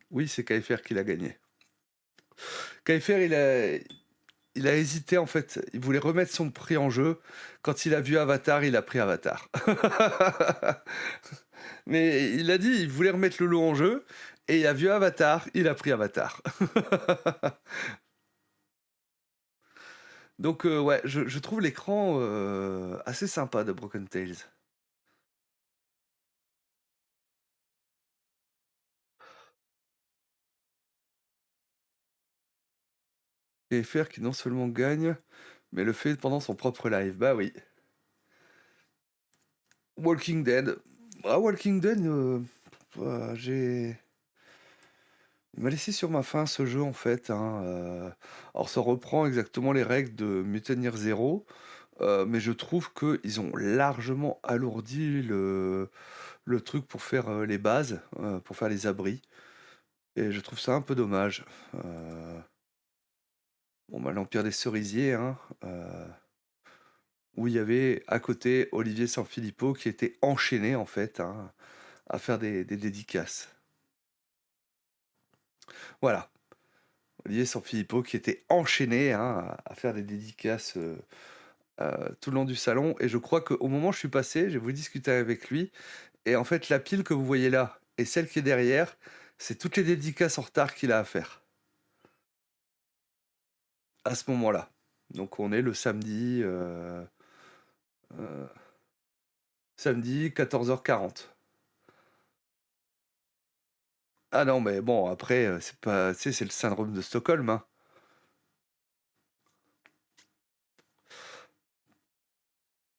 Oui, c'est KFR qui l'a gagné. KFR, il a hésité en fait. Il voulait remettre son prix en jeu. Quand il a vu Avatar, il a pris Avatar. Mais il a dit, il voulait remettre le lot en jeu. Et il a vu Avatar, il a pris Avatar. Donc ouais, je trouve l'écran assez sympa de Broken Tales. Et FR qui non seulement gagne, mais le fait pendant son propre live. Bah oui. Walking Dead. Ah, Walking Dead, j'ai... Il m'a laissé sur ma faim ce jeu en fait, hein, alors ça reprend exactement les règles de Mutineer Zero, mais je trouve qu'ils ont largement alourdi le truc pour faire les bases, pour faire les abris. Et je trouve ça un peu dommage. Bon bah l'Empire des Cerisiers, hein, où il y avait à côté Olivier Sanfilippo qui était enchaîné en fait, hein, à faire des dédicaces. Voilà. Olivier Sanfilippo qui était enchaîné, hein, à faire des dédicaces tout le long du salon. Et je crois qu'au moment où je suis passé, j'ai voulu discuter avec lui. Et en fait, la pile que vous voyez là et celle qui est derrière, c'est toutes les dédicaces en retard qu'il a à faire à ce moment-là. Donc on est le euh, samedi 14h40. Ah non, mais bon, après, c'est pas, tu sais, c'est le syndrome de Stockholm, hein.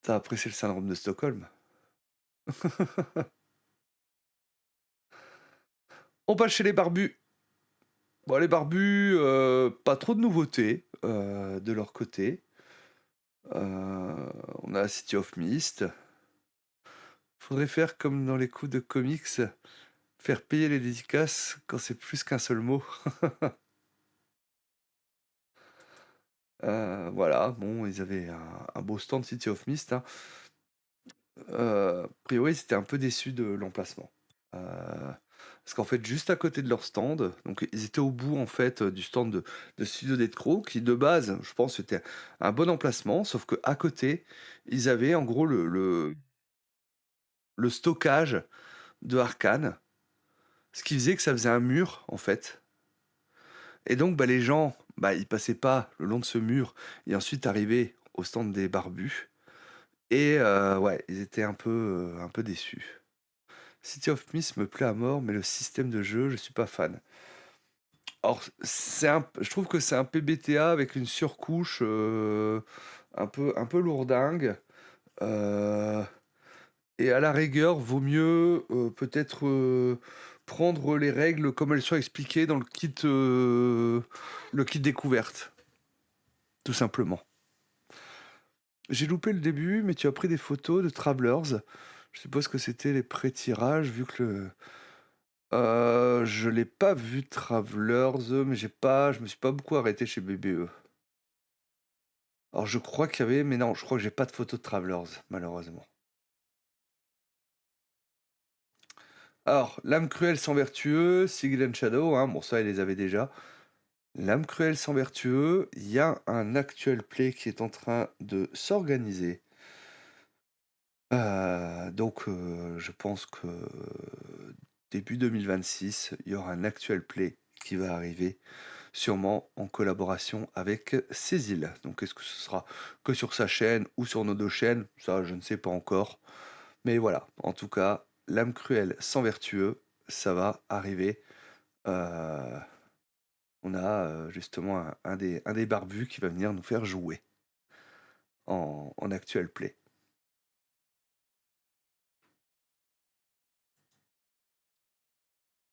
Ça, après, c'est le syndrome de Stockholm. On passe chez les barbus. Bon, les barbus, pas trop de nouveautés de leur côté. On a City of Mist. Faudrait faire comme dans les coups de comics, faire payer les dédicaces quand c'est plus qu'un seul mot. Voilà, bon, ils avaient un beau stand City of Mist, hein. A priori, c'était un peu déçu de l'emplacement. Parce qu'en fait, juste à côté de leur stand, donc ils étaient au bout en fait du stand de Studio Decro, qui de base, je pense, c'était un bon emplacement, sauf que à côté, ils avaient en gros le stockage de Arcane, ce qui faisait que ça faisait un mur en fait. Et donc bah, les gens, bah, ils passaient pas le long de ce mur et ensuite arrivaient au stand des barbus. Et ouais, ils étaient un peu déçus. City of Mist me plaît à mort, mais le système de jeu, je suis pas fan. Alors, je trouve que c'est un PBTA avec une surcouche un peu lourdingue. Euh, et à la rigueur, vaut mieux peut-être prendre les règles comme elles sont expliquées dans le kit découverte, tout simplement. J'ai loupé le début, mais tu as pris des photos de Travelers. Je suppose que c'était les pré-tirages, vu que je l'ai pas vu Travelers, mais je me suis pas beaucoup arrêté chez BBE. Alors je crois qu'il y avait, mais non, je crois que j'ai pas de photos de Travelers, malheureusement. Alors, L'âme cruelle sans vertueux, Sigil and Shadow, hein, bon ça, ils les avaient déjà. L'âme cruelle sans vertueux, il y a un actual play qui est en train de s'organiser. Je pense que début 2026, il y aura un actual play qui va arriver, sûrement en collaboration avec Cécile. Donc est-ce que ce sera que sur sa chaîne ou sur nos deux chaînes? Ça, je ne sais pas encore. Mais voilà, en tout cas, l'âme cruelle sans vertueux, ça va arriver. Euh, on a justement un des barbus qui va venir nous faire jouer en actual play.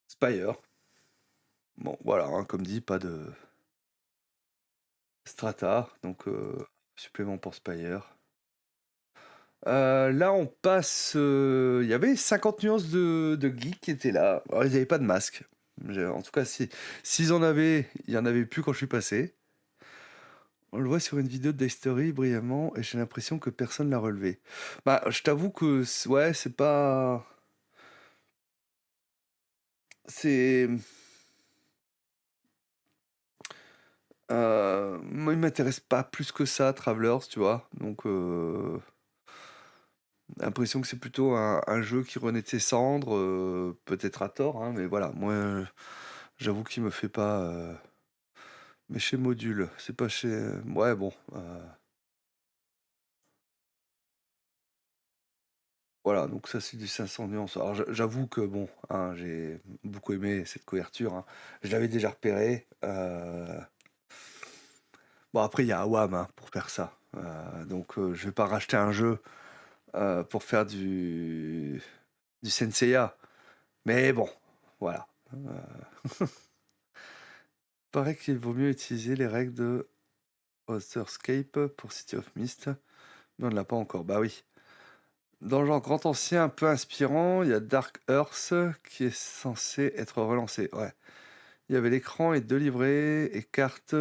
Spire. Bon, voilà, hein, comme dit, pas de strata, donc supplément pour Spire. Là, on passe. Il y avait 50 nuances de geeks qui étaient là. Alors, ils n'avaient pas de masque. En tout cas, si, s'ils en avaient, il y en avait plus quand je suis passé. On le voit sur une vidéo de Daystory brièvement et j'ai l'impression que personne l'a relevé. Bah, je t'avoue que ouais, c'est pas. C'est. Moi, il m'intéresse pas plus que ça, Travelers, tu vois. Donc, l'impression que c'est plutôt un jeu qui renaît de ses cendres, peut-être à tort, hein, mais voilà. Moi, j'avoue qu'il me fait pas. Mais chez Module, c'est pas chez. Ouais, bon. Voilà, donc ça c'est du 500 nuances. Alors j'avoue que bon, hein, j'ai beaucoup aimé cette couverture, hein. Je l'avais déjà repéré. Bon, après il y a Awam, hein, pour faire ça. Je vais pas racheter un jeu pour faire du Senseiya. Mais bon, voilà. Paraît qu'il vaut mieux utiliser les règles de Otherscape pour City of Mist. Mais on ne l'a pas encore. Bah oui. Dans le genre grand ancien un peu inspirant, il y a Dark Earth qui est censé être relancé. Ouais. Il y avait l'écran et deux livrets et cartes.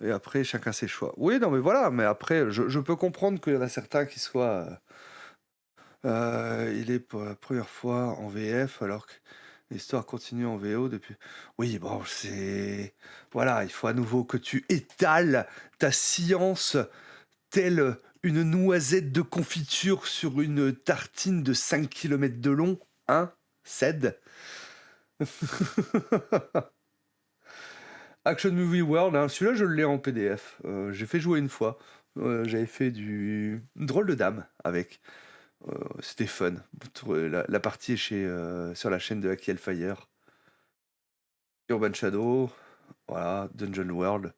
Et après, chacun ses choix. Oui, non, mais voilà. Mais après, je peux comprendre qu'il y en a certains qui soient. Il est pour la première fois en VF alors que l'histoire continue en VO depuis. Oui, bon, c'est. Voilà, il faut à nouveau que tu étales ta science telle une noisette de confiture sur une tartine de 5 km de long, hein, Ced. Action Movie World, hein, celui-là je l'ai en PDF. J'ai fait jouer une fois. J'avais fait du drôle de dame avec. C'était fun. La partie est sur la chaîne de Aki Hellfire. Urban Shadow, voilà, Dungeon World.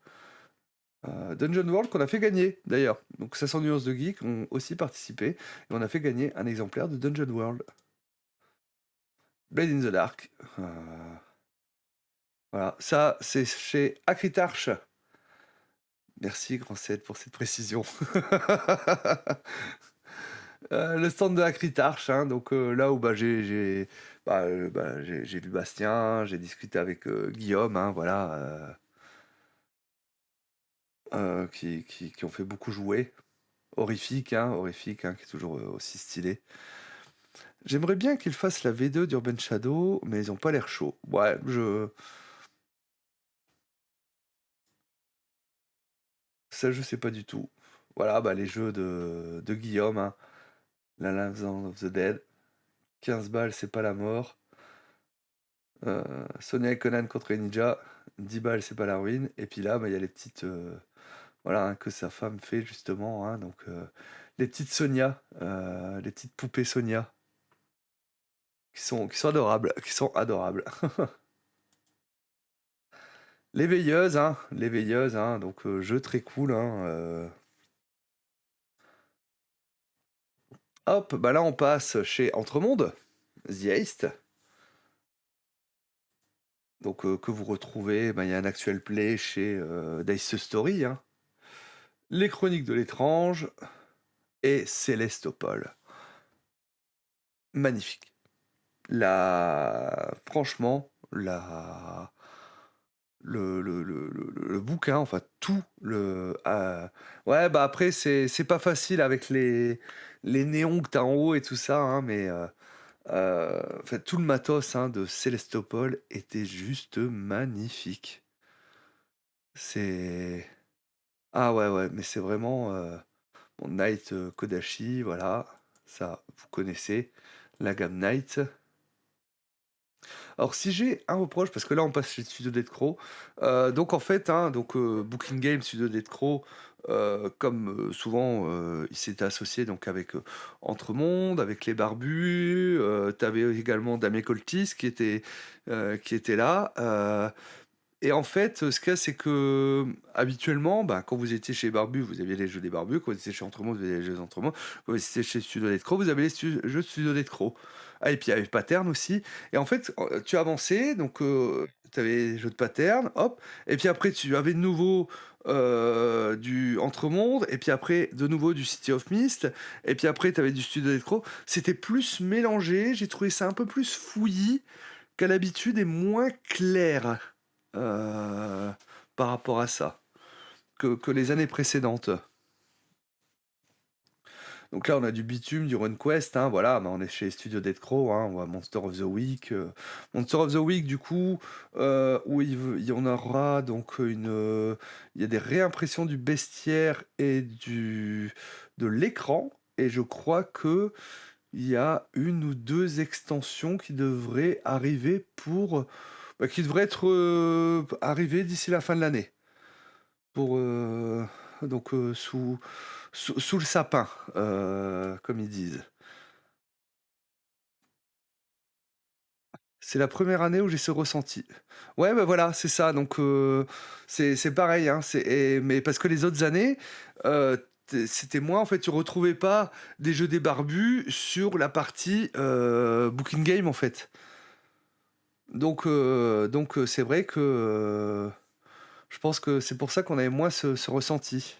Dungeon World qu'on a fait gagner d'ailleurs. Donc 500 nuances de geek ont aussi participé et on a fait gagner un exemplaire de Dungeon World. Blade in the Dark. Voilà, ça c'est chez Acritarch. Merci Grand 7 pour cette précision. Le stand de Acritarch, hein, donc là où j'ai vu Bastien, j'ai discuté avec Guillaume, hein, voilà, qui ont fait beaucoup jouer. Horrifique, hein, qui est toujours aussi stylé. J'aimerais bien qu'ils fassent la V2 d'Urban Shadow, mais ils ont pas l'air chauds. Ouais, ça je sais pas du tout. Voilà, bah les jeux de Guillaume, hein. La Land of the Dead. 15 balles, c'est pas la mort. Sonia et Conan contre les ninjas. 10 balles, c'est pas la ruine. Et puis là, bah, il y a les petites. Voilà, hein, que sa femme fait justement, hein, donc les petites Sonia, les petites poupées Sonia, qui sont adorables, qui sont adorables. Les veilleuses, hein, donc jeu très cool, hein, Hop, bah là on passe chez Entremonde, The Heist, donc que vous retrouvez, bah, il y a un actual play chez Dice Story, hein. Les Chroniques de l'étrange et Célestopol. Magnifique. Franchement, le bouquin, enfin tout ouais, bah après c'est pas facile avec les néons que t'as en haut et tout ça, hein, mais en fait, tout le matos, hein, de Célestopol était juste magnifique. C'est Ah ouais, ouais, mais c'est vraiment bon, Knight Kodashi, voilà, ça vous connaissez la gamme Knight. Alors si j'ai un reproche, parce que là on passe chez Studio Dead Crow, donc en fait, hein, donc Booking Games, Studio Dead Crow, comme souvent, il s'était associé donc avec Entremonde, avec les Barbus, t'avais également Damien Coltis qui était là. Et en fait, ce qu'il y a, c'est que habituellement, bah, quand vous étiez chez Barbu, vous aviez les jeux des Barbus. Quand vous étiez chez Entremonde, vous aviez les jeux d'Entremont. Quand vous étiez chez Studio Dead Crow, vous avez les jeux de Studio Dead Crow. Ah, et puis il y avait Pattern aussi. Et en fait, tu avançais, donc tu avais les jeux de Pattern, hop. Et puis après, tu avais de nouveau du Entremonde. Et puis après, de nouveau du City of Mist. Et puis après, tu avais du Studio Dead Crow. C'était plus mélangé. J'ai trouvé ça un peu plus fouillis qu'à l'habitude et moins clair euh, par rapport à ça que les années précédentes. Donc là, on a du Bitume, du RunQuest, hein, voilà, bah, on est chez Studio Dead Crow, hein, on voit Monster of the Week. Monster of the Week, du coup, où il y en aura donc il y a des réimpressions du bestiaire et de l'écran, et je crois que il y a une ou deux extensions qui devraient arriver qui devraient être arrivées d'ici la fin de l'année. Pour donc sous le sapin, comme ils disent. C'est la première année où j'ai ce ressenti. Ouais, bah voilà, c'est ça. Donc c'est pareil, hein. Mais parce que les autres années, c'était moins en fait. Tu retrouvais pas des jeux des barbus sur la partie Booking Game en fait. Donc c'est vrai que je pense que c'est pour ça qu'on avait moins ce ressenti.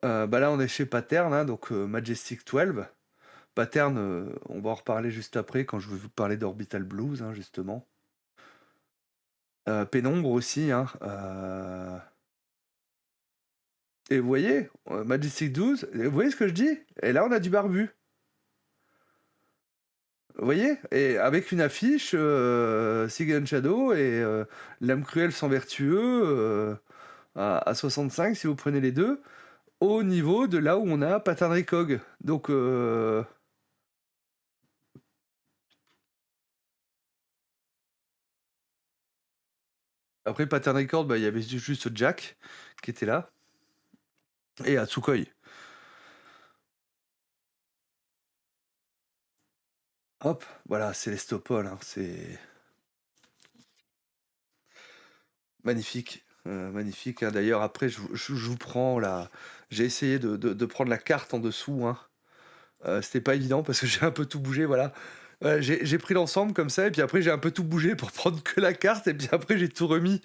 Bah là, on est chez Pattern, hein, donc Majestic 12. Pattern, on va en reparler juste après quand je vais vous parler d'Orbital Blues, hein, justement. Pénombre aussi, hein. Et vous voyez, Majestic 12, vous voyez ce que je dis? Et là, on a du barbu. Vous voyez? Et avec une affiche, Sigan Shadow et L'âme cruelle sans vertueux à 65, si vous prenez les deux, au niveau de là où on a Pattern Recog. Donc, après Pattern Record, bah, il y avait juste Jack qui était là, et Atsukoi. Hop, voilà, Célestopol, hein, c'est magnifique. Magnifique, hein. D'ailleurs, après, je vous prends la. J'ai essayé de prendre la carte en dessous, hein. C'était pas évident parce que j'ai un peu tout bougé, voilà. J'ai pris l'ensemble comme ça, et puis après, j'ai un peu tout bougé pour prendre que la carte, et puis après, j'ai tout remis.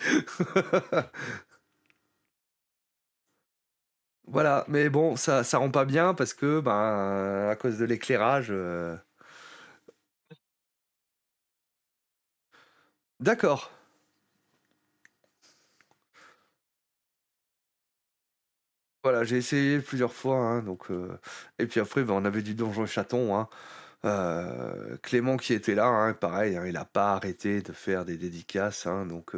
Voilà, mais bon, ça rend pas bien parce que, ben, à cause de l'éclairage. D'accord. Voilà, j'ai essayé plusieurs fois, hein, donc et puis après, bah, on avait du Donjon et Chaton, hein. Clément qui était là, hein, pareil, hein, il a pas arrêté de faire des dédicaces, hein, donc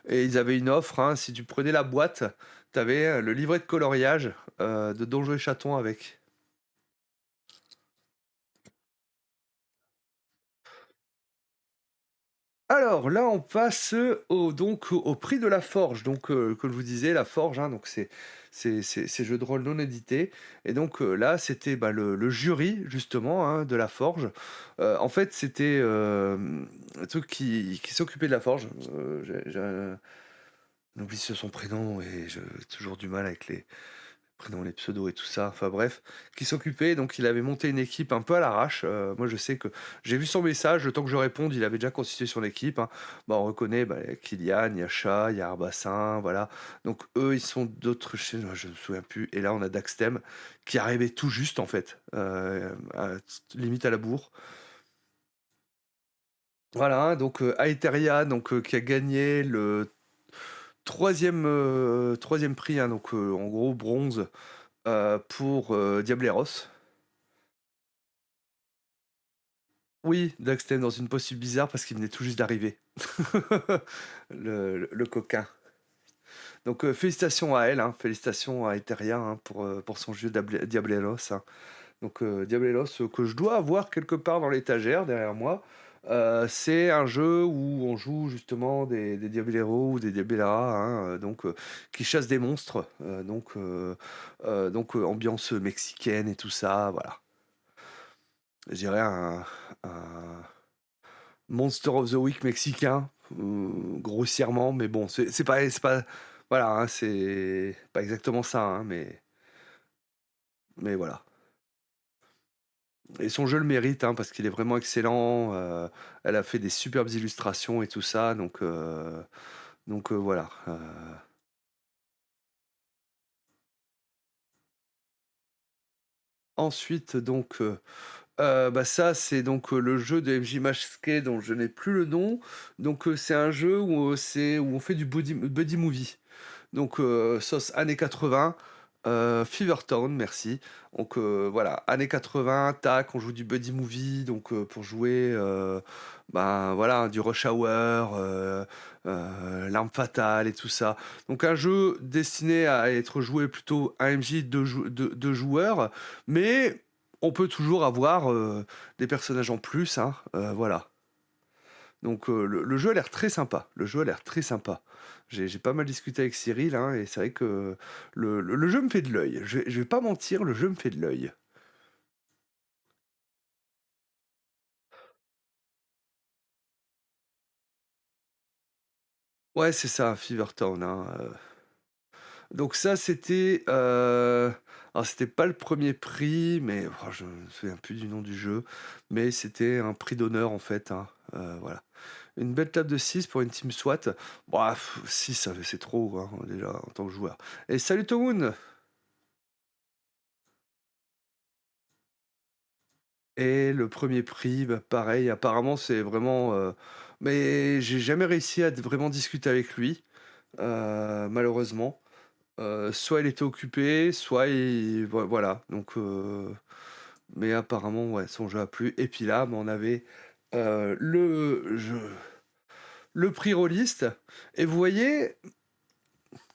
et ils avaient une offre, hein, si tu prenais la boîte, tu avais, le livret de coloriage, de Donjons et Chatons avec. Alors là, on passe, au prix de la forge, donc comme je vous disais, la forge, hein, donc c'est jeux de rôle non édités et donc là, c'était, bah, le jury justement, hein, de la forge. En fait, c'était, un truc qui s'occupait de la forge, j'ai un oublie son prénom et j'ai toujours du mal avec les prénoms, les pseudos et tout ça, enfin bref, qui s'occupait, donc il avait monté une équipe un peu à l'arrache. Moi, je sais que j'ai vu son message, le temps que je réponde, il avait déjà constitué son équipe, hein. Bah, on reconnaît, bah, il y a Kylian, il y a Chat, il y a Arbassin, voilà. Donc eux, ils sont d'autres chaînes, je me souviens plus. Et là, on a Daxtem qui arrivait tout juste, en fait, limite à la bourre. Voilà, hein, donc Aeteria, donc qui a gagné le troisième prix, hein, donc en gros bronze pour Diableros. Oui, Daxtem dans une posture bizarre parce qu'il venait tout juste d'arriver. Le coquin. Donc félicitations à elle, hein, félicitations à Eteria, hein, pour son jeu Diableros, hein. Donc Diableros que je dois avoir quelque part dans l'étagère derrière moi. C'est un jeu où on joue justement des Diableros ou des Diableras, hein, qui chassent des monstres. Ambiance mexicaine et tout ça, voilà. Je dirais un Monster of the Week mexicain, grossièrement, mais bon, c'est pas, voilà, hein, c'est pas exactement ça, hein, mais voilà. Et son jeu le mérite, hein, parce qu'il est vraiment excellent. Elle a fait des superbes illustrations et tout ça, donc voilà. Ensuite, bah ça, c'est donc le jeu de MJ Masqué dont je n'ai plus le nom. Donc c'est un jeu où on fait du buddy movie. Donc sauce années 80, Fever Town, merci. Donc voilà, années 80, tac, on joue du buddy movie, donc pour jouer, ben voilà, du Rush Hour, L'arme fatale et tout ça. Donc un jeu destiné à être joué plutôt AMJ de joueurs, mais on peut toujours avoir des personnages en plus, hein, voilà. Donc le jeu a l'air très sympa. Le jeu a l'air très sympa. J'ai pas mal discuté avec Cyril, hein, et c'est vrai que le jeu me fait de l'œil. Je vais pas mentir, le jeu me fait de l'œil. Ouais, c'est ça, Fevertown, hein. Donc ça, alors c'était pas le premier prix, mais oh, je me souviens plus du nom du jeu, mais c'était un prix d'honneur en fait, hein. Voilà. Une belle table de 6 pour une team SWAT. Bah, 6, c'est trop, hein, déjà, en tant que joueur. Et salut Tomoun! Et le premier prix, bah, pareil, apparemment, c'est vraiment. Mais j'ai jamais réussi à vraiment discuter avec lui, malheureusement. Soit il était occupé, soit voilà. Donc, mais apparemment, ouais, son jeu a plu. Et puis là, bah, on avait le prix rôliste. Et vous voyez,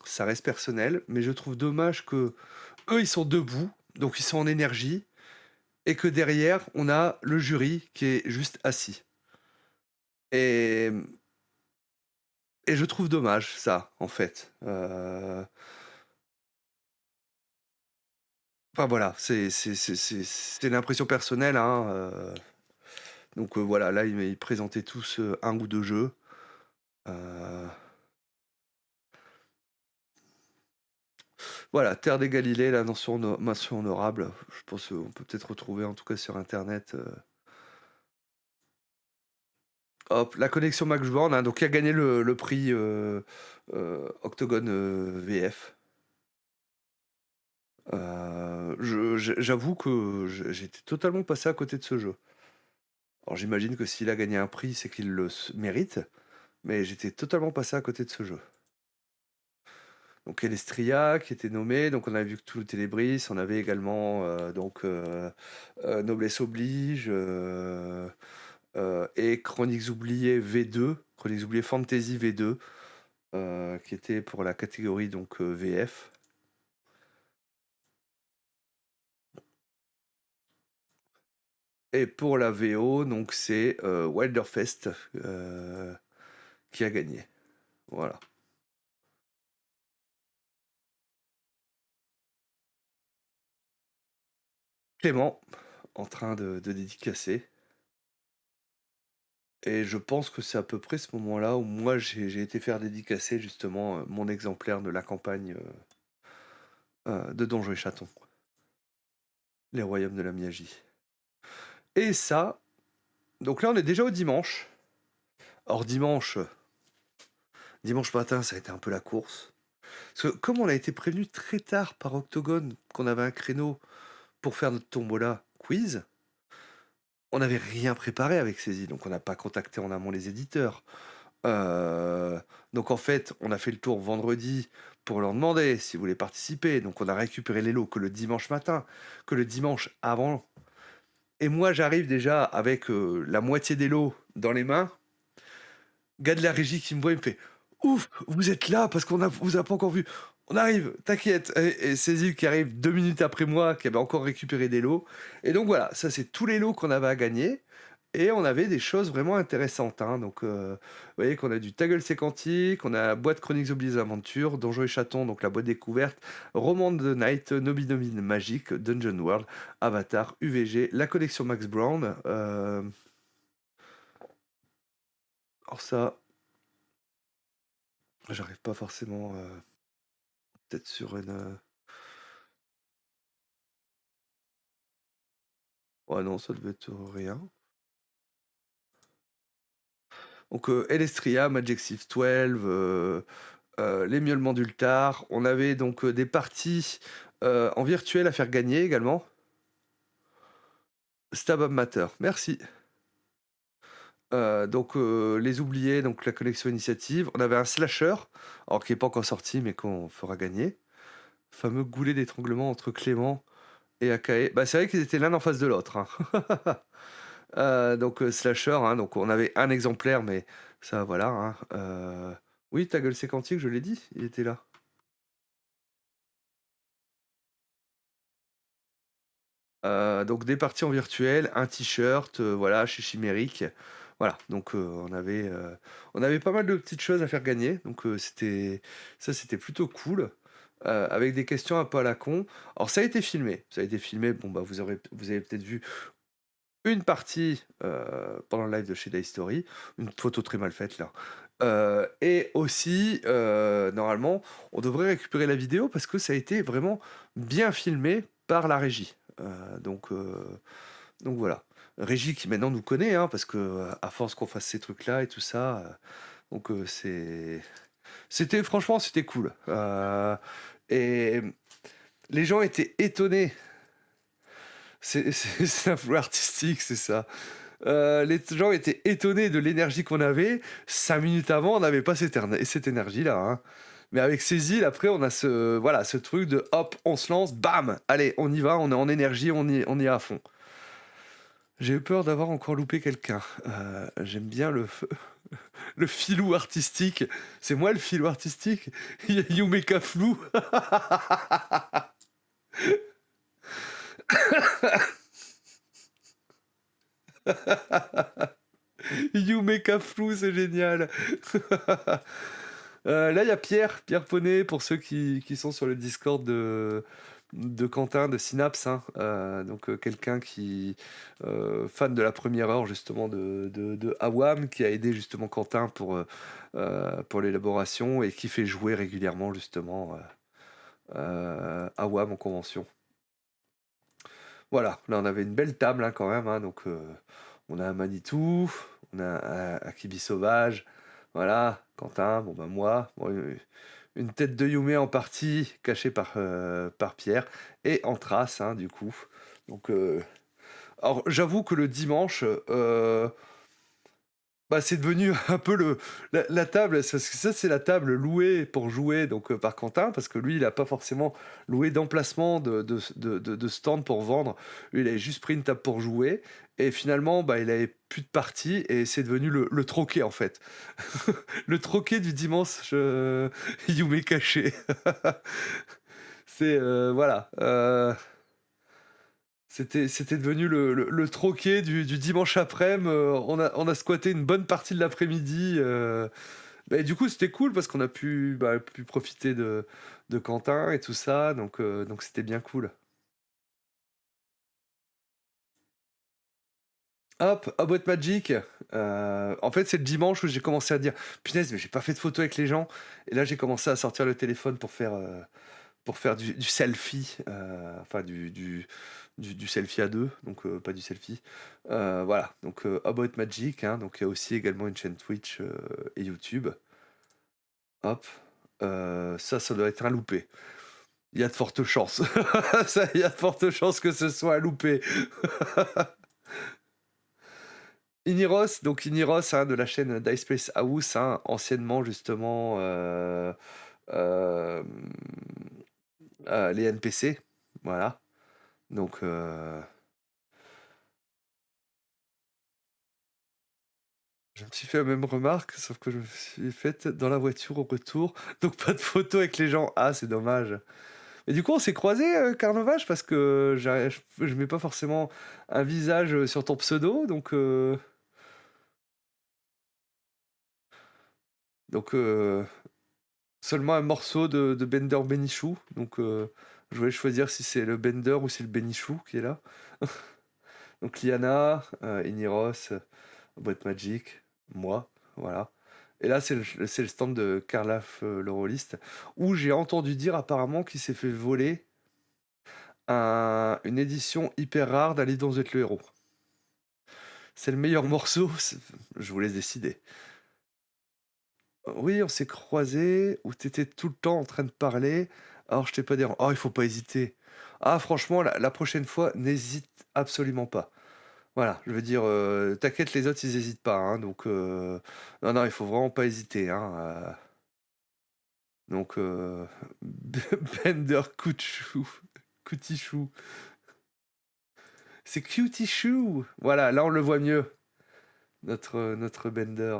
ça reste personnel, mais je trouve dommage que eux, ils sont debout, donc ils sont en énergie, et que derrière, on a le jury qui est juste assis. Et je trouve dommage ça, en fait. Enfin voilà, c'est une impression personnelle, hein, donc voilà, là, ils présentaient tous, 1 ou 2 jeux. Heu, voilà, Terre des Galilées, la mention honorable. Je pense qu'on peut peut-être retrouver, en tout cas sur internet, hop, la connexion Max Born, hein, donc qui a gagné le prix, Octogone, VF. J'avoue que j'étais totalement passé à côté de ce jeu. Alors j'imagine que s'il a gagné un prix, c'est qu'il le mérite, mais j'étais totalement passé à côté de ce jeu. Donc Elestria qui était nommé, donc on avait vu que tout le Télébris, on avait également Noblesse Oblige et Chroniques oubliées V2, Chroniques oubliées Fantasy V2, qui était pour la catégorie donc VF. Et pour la VO, donc c'est Wilderfest qui a gagné. Voilà. Clément, en train de dédicacer. Et je pense que c'est à peu près ce moment-là où moi j'ai été faire dédicacer justement mon exemplaire de la campagne de Donjons et Chatons, les royaumes de la Miagie. Et ça, donc là on est déjà au dimanche. Or dimanche matin ça a été un peu la course. Parce que comme on a été prévenu très tard par Octogone qu'on avait un créneau pour faire notre tombola quiz, on n'avait rien préparé avec Saisie, donc on n'a pas contacté en amont les éditeurs. Donc en fait, on a fait le tour vendredi pour leur demander s'ils voulaient participer. Donc on a récupéré les lots que le dimanche matin, que le dimanche avant. Et moi, j'arrive déjà avec la moitié des lots dans les mains. Gars de la régie qui me voit, il me fait Ouf, vous êtes là parce vous a pas encore vu. On arrive, t'inquiète. Et Cécile qui arrive 2 minutes après moi, qui avait encore récupéré des lots. Et donc voilà, ça c'est tous les lots qu'on avait à gagner. Et on avait des choses vraiment intéressantes, hein. Donc, vous voyez qu'on a du Ta gueule c'est quantique, on a la boîte Chroniques oubliées aventures, Donjons et Chatons, donc la boîte découverte, Roman de Night, Nobi Nobi Magique, Dungeon World, Avatar, UVG, la collection Max Brown. Alors ça, j'arrive pas forcément, peut-être sur une. Ouais, non, ça devait être rien. Donc, Elestria, Magic Shift 12, les miaulements d'Ultar. On avait donc des parties en virtuel à faire gagner également. Stab Up Matter, merci. Donc les oubliés, donc la collection initiative. On avait un slasher, alors qui n'est pas encore sorti, mais qu'on fera gagner. Fameux goulet d'étranglement entre Clément et Akae. Bah, c'est vrai qu'ils étaient l'un en face de l'autre, hein. Donc slasher, hein, donc on avait un exemplaire, mais ça voilà, hein. Oui, Ta gueule c'est quantique, je l'ai dit, il était là. Donc des parties en virtuel, un t-shirt, voilà, chez Chimérique. Voilà, donc on avait pas mal de petites choses à faire gagner, donc c'était plutôt cool. Avec des questions un peu à la con. Alors ça a été filmé, bon bah vous avez peut-être vu une partie pendant le live de chez Story, une photo très mal faite là. Et aussi, normalement, on devrait récupérer la vidéo parce que ça a été vraiment bien filmé par la régie. Donc voilà. Régie qui maintenant nous connaît, hein, parce que à force qu'on fasse ces trucs-là et tout ça, c'était franchement c'était cool. Et les gens étaient étonnés. C'est un flou artistique, c'est ça. Les gens étaient étonnés de l'énergie qu'on avait. 5 minutes avant, on n'avait pas cette énergie-là, hein. Mais avec ces îles, après, on a ce truc de hop, on se lance, bam, allez, on y va, on est en énergie, on y est à fond. J'ai eu peur d'avoir encore loupé quelqu'un. J'aime bien le filou artistique. C'est moi le filou artistique. Yumeka flou. Yumeka flou, c'est génial. Là, il y a Pierre Poney, pour ceux qui sont sur le Discord de Quentin, de Synapse, hein. Donc quelqu'un qui fan de la première heure justement de Awam, qui a aidé justement Quentin pour l'élaboration et qui fait jouer régulièrement justement Awam en convention. Voilà, là on avait une belle table, hein, quand même, hein. Donc on a un Manitou, on a un Akibi Sauvage, voilà, Quentin, bon ben moi, bon, une tête de Yume en partie cachée par Pierre, et en trace, hein, du coup. Donc alors j'avoue que le dimanche, Bah, c'est devenu un peu la table, c'est parce que ça, c'est la table louée pour jouer donc par Quentin, parce que lui, il a pas forcément loué d'emplacement de stand pour vendre. Lui, il avait juste pris une table pour jouer et finalement, bah, il avait plus de parties et c'est devenu le troquet, en fait. Le troquet du dimanche, Yume caché. C'est, voilà, c'était devenu le troquet du dimanche après-midi. On a squatté une bonne partie de l'après-midi. Bah, du coup, c'était cool parce qu'on a pu profiter de Quentin et tout ça. Donc c'était bien cool. Hop, About Magic. En fait, c'est le dimanche où j'ai commencé à dire punaise, mais j'ai pas fait de photo avec les gens. Et là, j'ai commencé à sortir le téléphone pour faire du selfie, enfin du selfie à deux, donc pas du selfie. Voilà, donc About Magic, hein, donc il y a aussi également une chaîne Twitch et YouTube. Hop, ça doit être un loupé. Il y a de fortes chances. Il y a de fortes chances que ce soit un loupé. Iniros, donc Iniros, hein, de la chaîne Dice Space House, hein, anciennement justement euh, les NPC, voilà. Donc je me suis fait la même remarque, sauf que je me suis faite dans la voiture au retour. Donc pas de photo avec les gens. Ah, c'est dommage. Et du coup, on s'est croisés, Carnovage, parce que je mets pas forcément un visage sur ton pseudo. Donc seulement un morceau de Bender Benichou. Donc je voulais choisir si c'est le Bender ou c'est le Benichou qui est là. Donc Liana, Iniros, Boîte Magic, moi, voilà. Et là, c'est le stand de Karlaf, le rôliste, où j'ai entendu dire apparemment qu'il s'est fait voler une édition hyper rare d'un livre dont vous êtes le héros. C'est le meilleur morceau, je vous laisse décider. Oui, on s'est croisés, où t'étais tout le temps en train de parler, alors je t'ai pas dit, oh, il faut pas hésiter. Ah, franchement, la prochaine fois, n'hésite absolument pas. Voilà, je veux dire, t'inquiète, les autres, ils hésitent pas, hein, donc non, non, il faut vraiment pas hésiter, hein, donc Bender Couchou, Coutichou. C'est Cutichou! Voilà, là, on le voit mieux, notre Bender.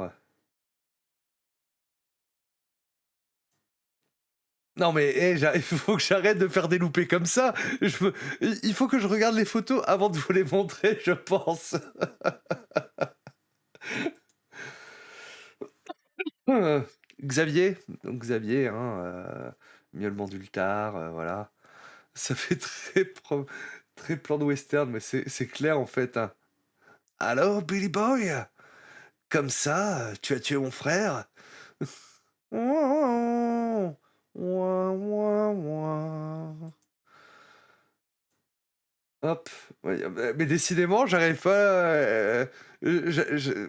Non mais il faut que j'arrête de faire des loupés comme ça. Il faut que je regarde les photos avant de vous les montrer, je pense. Xavier, donc Xavier, hein, miaulement d'Ultar, voilà. Ça fait très plan de western, mais c'est clair en fait, hein. Alors, Billy Boy, comme ça, tu as tué mon frère? Ouin, ouin, ouin, ouin. Hop. Ouais, mais décidément, j'arrive pas.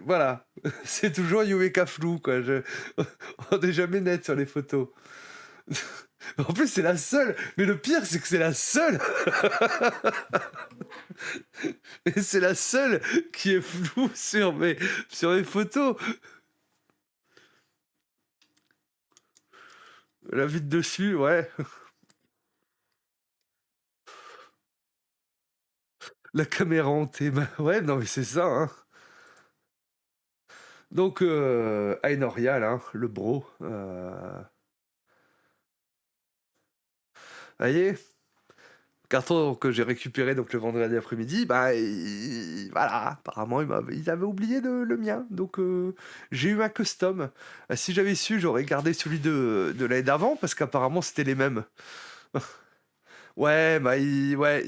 Voilà. C'est toujours Yumeka flou, quoi. On n'est jamais net sur les photos. En plus, c'est la seule. Mais le pire, c'est que c'est la seule. Et c'est la seule qui est floue sur mes photos. La vue de dessus, ouais. La caméra hantée. Ouais, non, mais c'est ça, hein. Donc, Ainorial, hein, le bro. Voyez, carton que j'ai récupéré donc le vendredi après-midi, bah voilà, apparemment il avait oublié le mien, donc j'ai eu un custom. Si j'avais su, j'aurais gardé celui de l'année d'avant parce qu'apparemment c'était les mêmes. Ouais, bah ouais,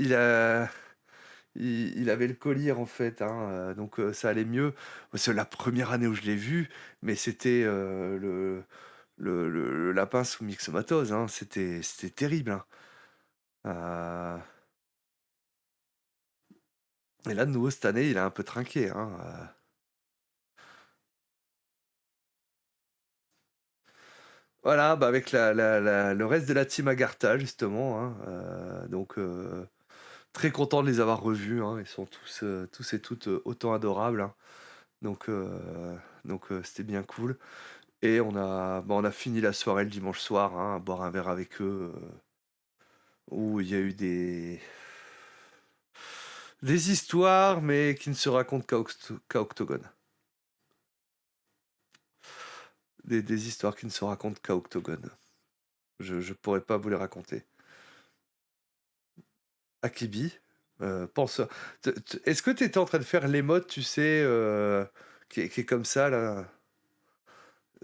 il avait le collier en fait, hein, donc ça allait mieux. C'est la première année où je l'ai vu, mais c'était le lapin sous myxomatose, hein, c'était terrible, hein. Euh, Et là, de nouveau, cette année, il a un peu trinqué, hein. Voilà, bah avec le reste de la team Agartha, justement, hein, donc très content de les avoir revus, hein. Ils sont tous et toutes autant adorables, hein. Donc, c'était bien cool. Et on a fini la soirée le dimanche soir, hein, à boire un verre avec eux, où il y a eu des histoires, mais qui ne se racontent qu'à Octogone. Des histoires qui ne se racontent qu'à Octogone. Je pourrais pas vous les raconter. Akibi, pense. Est-ce que tu étais en train de faire l'émote, tu sais, qui est comme ça, là?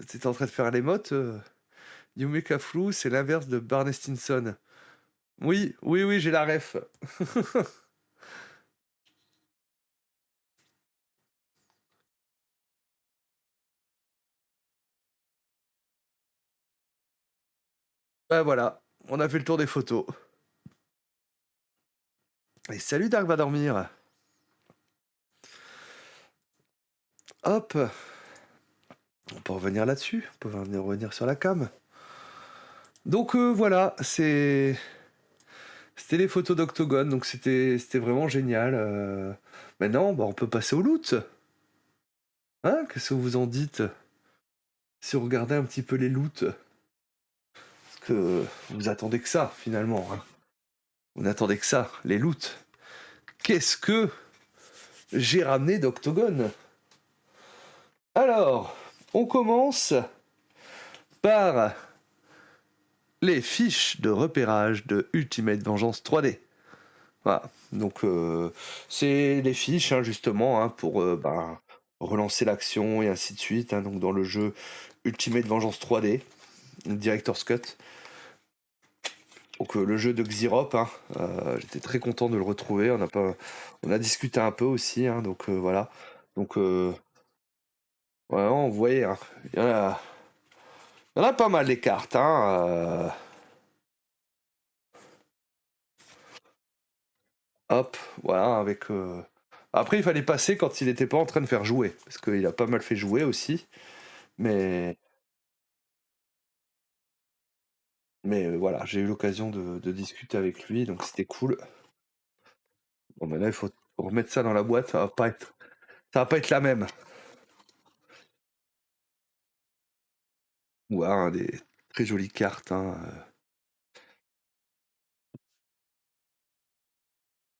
Tu étais en train de faire l'émote? Yumika Flu, c'est l'inverse de Barney Stinson. Oui, oui, oui, j'ai la ref. Bah voilà, on a fait le tour des photos. Et salut Dark va dormir. Hop, on peut revenir là-dessus, on peut revenir sur la cam. Donc voilà, c'était les photos d'Octogone, donc c'était vraiment génial. Maintenant, bah, on peut passer au loot. Hein, qu'est-ce que vous en dites si vous regardez un petit peu les loots? Parce que vous attendez que ça, finalement. Hein. Vous n'attendez que ça, les loots. Qu'est-ce que j'ai ramené d'Octogone? Alors, on commence par les fiches de repérage de Ultimate Vengeance 3D. Voilà, donc c'est les fiches, hein, justement, hein, pour relancer l'action et ainsi de suite, hein, donc dans le jeu Ultimate Vengeance 3D, Director's Cut. Donc le jeu de Xirop, hein, j'étais très content de le retrouver. On a discuté un peu aussi, hein, donc voilà. Donc vraiment, vous voyez, hein, il y en a pas mal les cartes. Hein, hop, voilà, avec. Après, il fallait passer quand il n'était pas en train de faire jouer, parce qu'il a pas mal fait jouer aussi. Mais voilà, j'ai eu l'occasion de discuter avec lui, donc c'était cool. Bon, maintenant il faut remettre ça dans la boîte, ça va pas être la même. Ouais, hein, des très jolies cartes. Hein.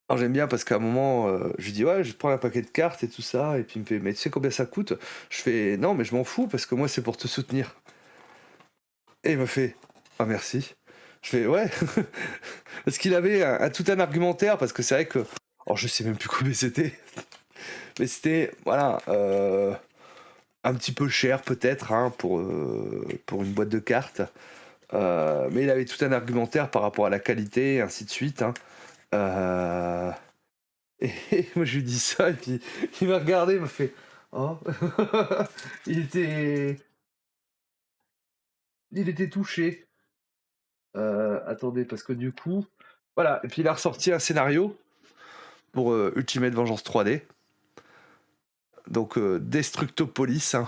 Alors j'aime bien parce qu'à un moment, je lui dis ouais, je prends un paquet de cartes et tout ça, et puis il me fait mais tu sais combien ça coûte? Je fais non, mais je m'en fous parce que moi c'est pour te soutenir. Et il me fait ah merci. Je fais ouais, parce qu'il avait tout un argumentaire, parce que c'est vrai que. Alors je sais même plus combien c'était, mais c'était, voilà, un petit peu cher peut-être, hein, pour une boîte de cartes. Mais il avait tout un argumentaire par rapport à la qualité, et ainsi de suite. Hein. Euh, et moi je lui dis ça, et puis il m'a regardé, il m'a fait oh. il était. Il était touché. Attendez, parce que du coup. Voilà, et puis il a ressorti un scénario pour Ultimate Vengeance 3D. Donc Destructopolis, hein.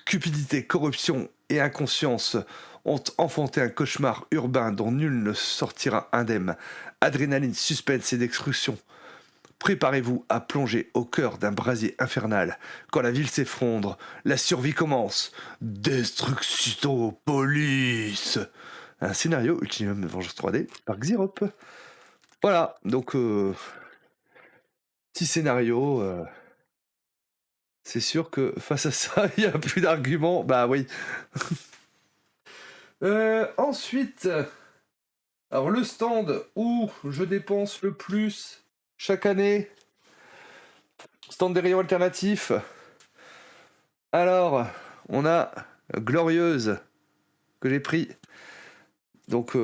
Cupidité, corruption et inconscience ont enfanté un cauchemar urbain dont nul ne sortira indemne. Adrénaline, suspense et destruction. Préparez-vous à plonger au cœur d'un brasier infernal. Quand la ville s'effondre, la survie commence. Destructopolis. Un scénario Ultimate Vengeance 3D par Xirop. Voilà, donc petit scénario. C'est sûr que face à ça, il n'y a plus d'arguments. Bah oui. Ensuite, alors le stand où je dépense le plus chaque année, stand des rayons alternatifs. Alors, on a Glorieuse que j'ai pris. Donc,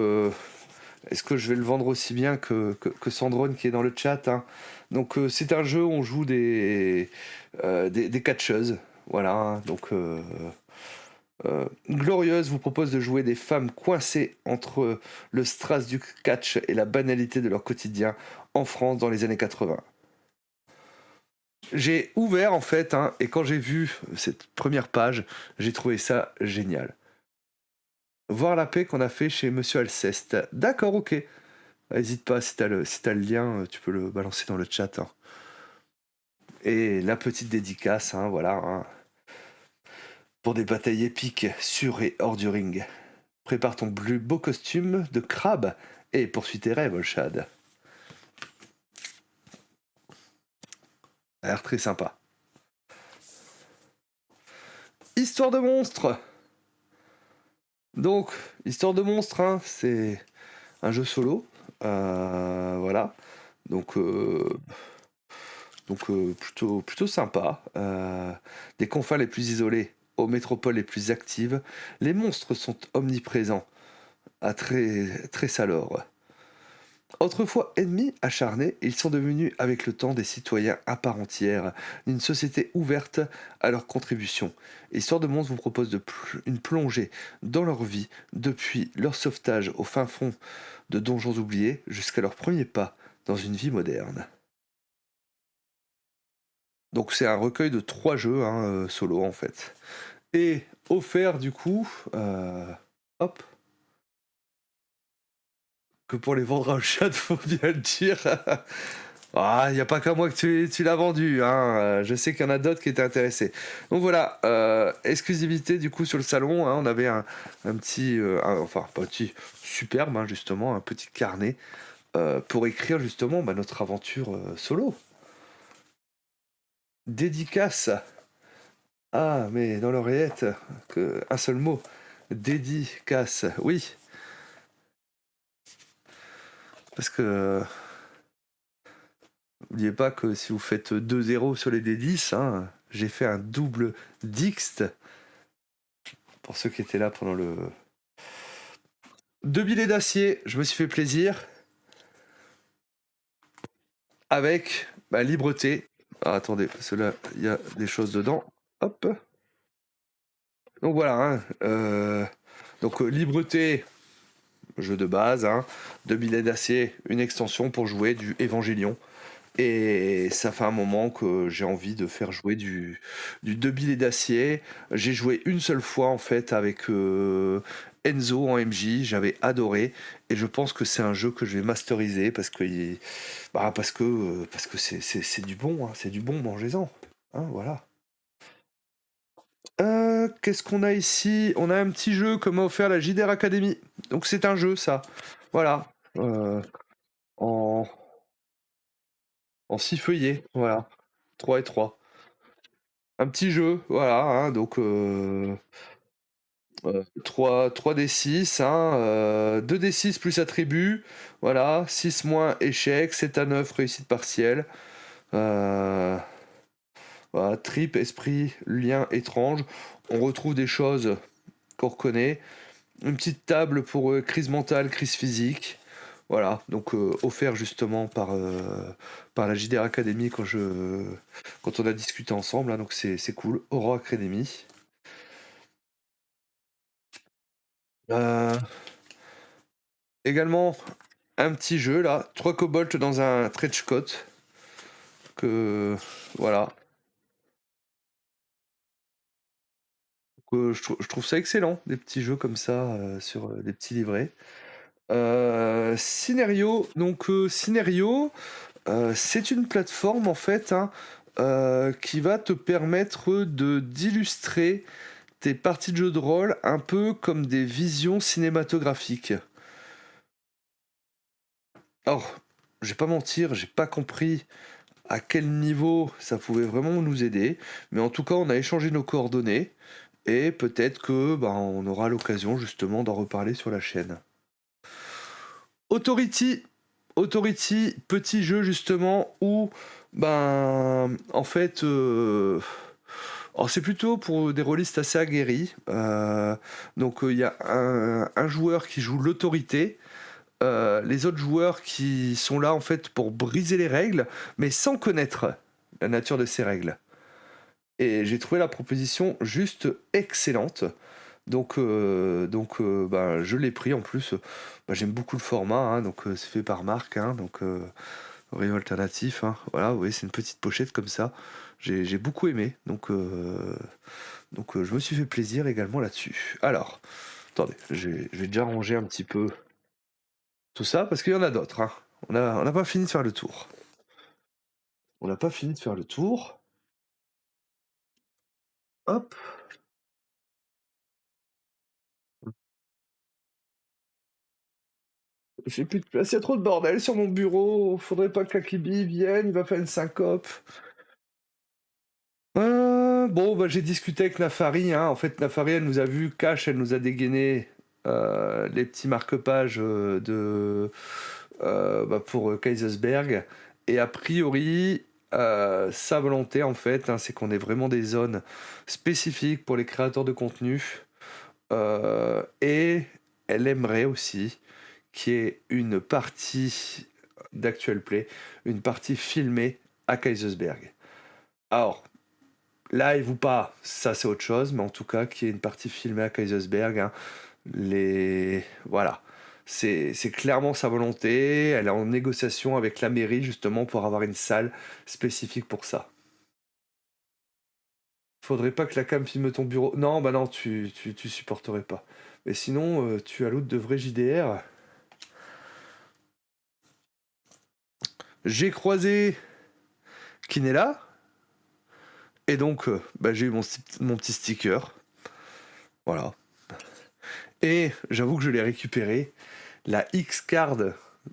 est-ce que je vais le vendre aussi bien que Sandrone qui est dans le chat, hein. Donc, c'est un jeu où on joue des catcheuses. Voilà, hein. Donc, Glorieuse vous propose de jouer des femmes coincées entre le strass du catch et la banalité de leur quotidien en France dans les années 80. J'ai ouvert en fait, hein, et quand j'ai vu cette première page, j'ai trouvé ça génial. Voir la paix qu'on a fait chez Monsieur Alceste. D'accord, ok. N'hésite pas, si t'as le lien, tu peux le balancer dans le chat. Hein. Et la petite dédicace, hein, voilà, hein, pour des batailles épiques sur et hors du ring. Prépare ton plus beau costume de crabe et poursuis tes rêves, Olshad. Ça a l'air très sympa. Histoire de monstre. Donc, Histoire de monstre, hein, c'est un jeu solo. Voilà. Donc, plutôt sympa. Des confins les plus isolés aux métropoles les plus actives, les monstres sont omniprésents, à très salor. Autrefois ennemis acharnés, ils sont devenus avec le temps des citoyens à part entière, d'une société ouverte à leurs contributions. Histoire de Monstre vous propose une plongée dans leur vie, depuis leur sauvetage au fin fond de donjons oubliés jusqu'à leur premier pas dans une vie moderne. Donc c'est un recueil de 3 jeux, hein, solo en fait. Et offert du coup, hop, que pour les vendre à un chat, faut bien le dire. Ah, il n'y a pas qu'à moi que tu l'as vendu, hein. Je sais qu'il y en a d'autres qui étaient intéressés. Donc voilà, exclusivité du coup sur le salon, hein, on avait un petit, enfin pas petit, superbe, hein, justement, un petit carnet pour écrire justement notre aventure solo. Dédicace. Ah, mais dans l'oreillette, un seul mot. Dédicace. Oui, parce que n'oubliez pas que si vous faites 2-0 sur les D10, hein, j'ai fait un double Dixte. Pour ceux qui étaient là pendant le... 2 billets d'acier, je me suis fait plaisir. Avec Libreté. Ah, attendez, parce que là, il y a des choses dedans. Hop. Donc voilà, hein, Libreté, jeu de base, hein, 2 billets d'acier, une extension pour jouer du Évangélion. Et ça fait un moment que j'ai envie de faire jouer du 2 billets d'acier. J'ai joué une seule fois en fait avec Enzo en MJ, j'avais adoré. Et je pense que c'est un jeu que je vais masteriser parce que c'est du bon, hein, c'est du bon, mangez-en. Hein, voilà. Qu'est-ce qu'on a ici? On a un petit jeu que m'a offert la JDR Academy. Donc c'est un jeu ça. Voilà. En, en 6 feuillets. Voilà. 3 et 3. Un petit jeu, voilà, hein, 3d6, hein, 2d6 plus attribut, voilà, 6 moins échec, 7 à 9 réussite partielle, euh, voilà, trip, esprit, lien étrange, on retrouve des choses qu'on reconnaît, une petite table pour crise mentale, crise physique, voilà, donc offert justement par la JDR Academy quand on a discuté ensemble, hein, donc c'est cool, Aura Academy. Également un petit jeu là, 3 kobolds dans un trench coat. Que voilà. Je trouve ça excellent, des petits jeux comme ça sur des petits livrets. Scenario, c'est une plateforme en fait, hein, qui va te permettre d'illustrer tes parties de jeux de rôle un peu comme des visions cinématographiques. Alors, je vais pas mentir, j'ai pas compris à quel niveau ça pouvait vraiment nous aider, mais en tout cas, on a échangé nos coordonnées et peut-être que on aura l'occasion justement d'en reparler sur la chaîne. Authority, petit jeu justement où en fait alors c'est plutôt pour des rôlistes assez aguerris. Donc il y a un joueur qui joue l'autorité, les autres joueurs qui sont là en fait pour briser les règles, mais sans connaître la nature de ces règles. Et j'ai trouvé la proposition juste excellente. Je l'ai pris en plus. J'aime beaucoup le format, hein, c'est fait par Marc, hein, Rayon Alternatif. Hein, voilà, vous voyez, c'est une petite pochette comme ça. J'ai beaucoup aimé, je me suis fait plaisir également là-dessus. Alors, attendez, je vais déjà ranger un petit peu tout ça parce qu'il y en a d'autres. Hein. On n'a pas fini de faire le tour. On n'a pas fini de faire le tour. Hop. J'ai plus de place, il y a trop de bordel sur mon bureau. Faudrait pas que la Kibi vienne, il va faire une syncope. Bon, bah, j'ai discuté avec Nafari, hein. En fait, Nafari, elle nous a vu, Cash, elle nous a dégainé les petits marque-pages pour Kaisersberg. Et a priori, sa volonté, en fait, hein, c'est qu'on ait vraiment des zones spécifiques pour les créateurs de contenu. Et elle aimerait aussi qu'il y ait une partie d'Actual Play, une partie filmée à Kaisersberg. Alors, live ou pas, ça c'est autre chose, mais en tout cas, qu'il y ait une partie filmée à Kaisersberg, hein, voilà. C'est clairement sa volonté, elle est en négociation avec la mairie justement pour avoir une salle spécifique pour ça. Faudrait pas que la cam filme ton bureau. Non, bah non, tu supporterais pas. Mais sinon, tu as l'autre de vrai JDR. J'ai croisé Kinella. Et donc, j'ai eu mon petit sticker. Voilà. Et j'avoue que je l'ai récupéré. La X-Card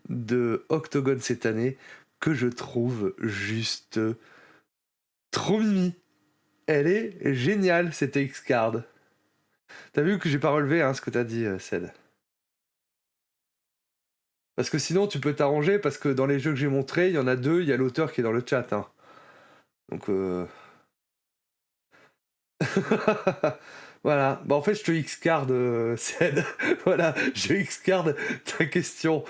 de Octogone cette année, que je trouve juste trop mimi. Elle est géniale, cette X-Card. T'as vu que j'ai pas relevé ce que t'as dit, Ced. Parce que sinon, tu peux t'arranger, parce que dans les jeux que j'ai montrés, il y en a deux, il y a l'auteur qui est dans le chat. Hein. Donc, voilà. Bah, en fait, je te X-card, Ced. Voilà, je X-card ta question.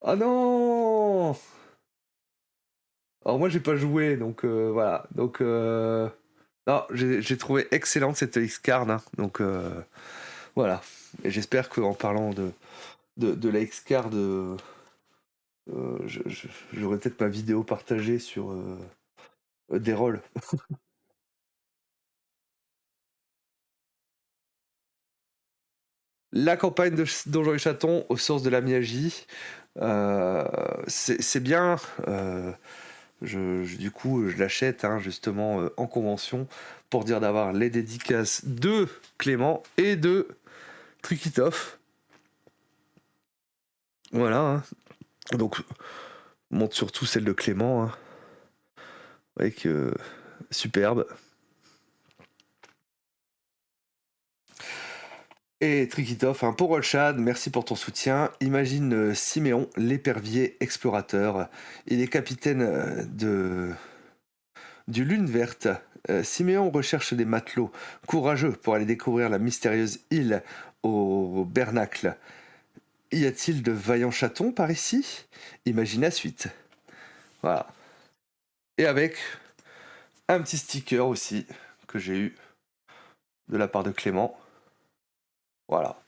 Ah non! Alors moi, j'ai pas joué, donc voilà. Donc, non, j'ai trouvé excellente cette X-card. Hein. Donc, voilà. Et j'espère qu'en parlant de la X-card, j'aurai peut-être ma vidéo partagée sur des rôles. La campagne de Donjons et Chatons aux sources de la Miyagi, c'est bien. Du coup, je l'achète justement en convention pour dire d'avoir les dédicaces de Clément et de Trikitov. Voilà. Hein. Donc, montre surtout celle de Clément. Hein. Avec superbe. Et Trikitov, pour Rolchad, merci pour ton soutien. Imagine Siméon, l'épervier explorateur. Il est capitaine du Lune Verte. Siméon recherche des matelots courageux pour aller découvrir la mystérieuse île au Bernacle. Y a-t-il de vaillants chatons par ici? Imagine la suite. Voilà. Et avec un petit sticker aussi que j'ai eu de la part de Clément. Voilà.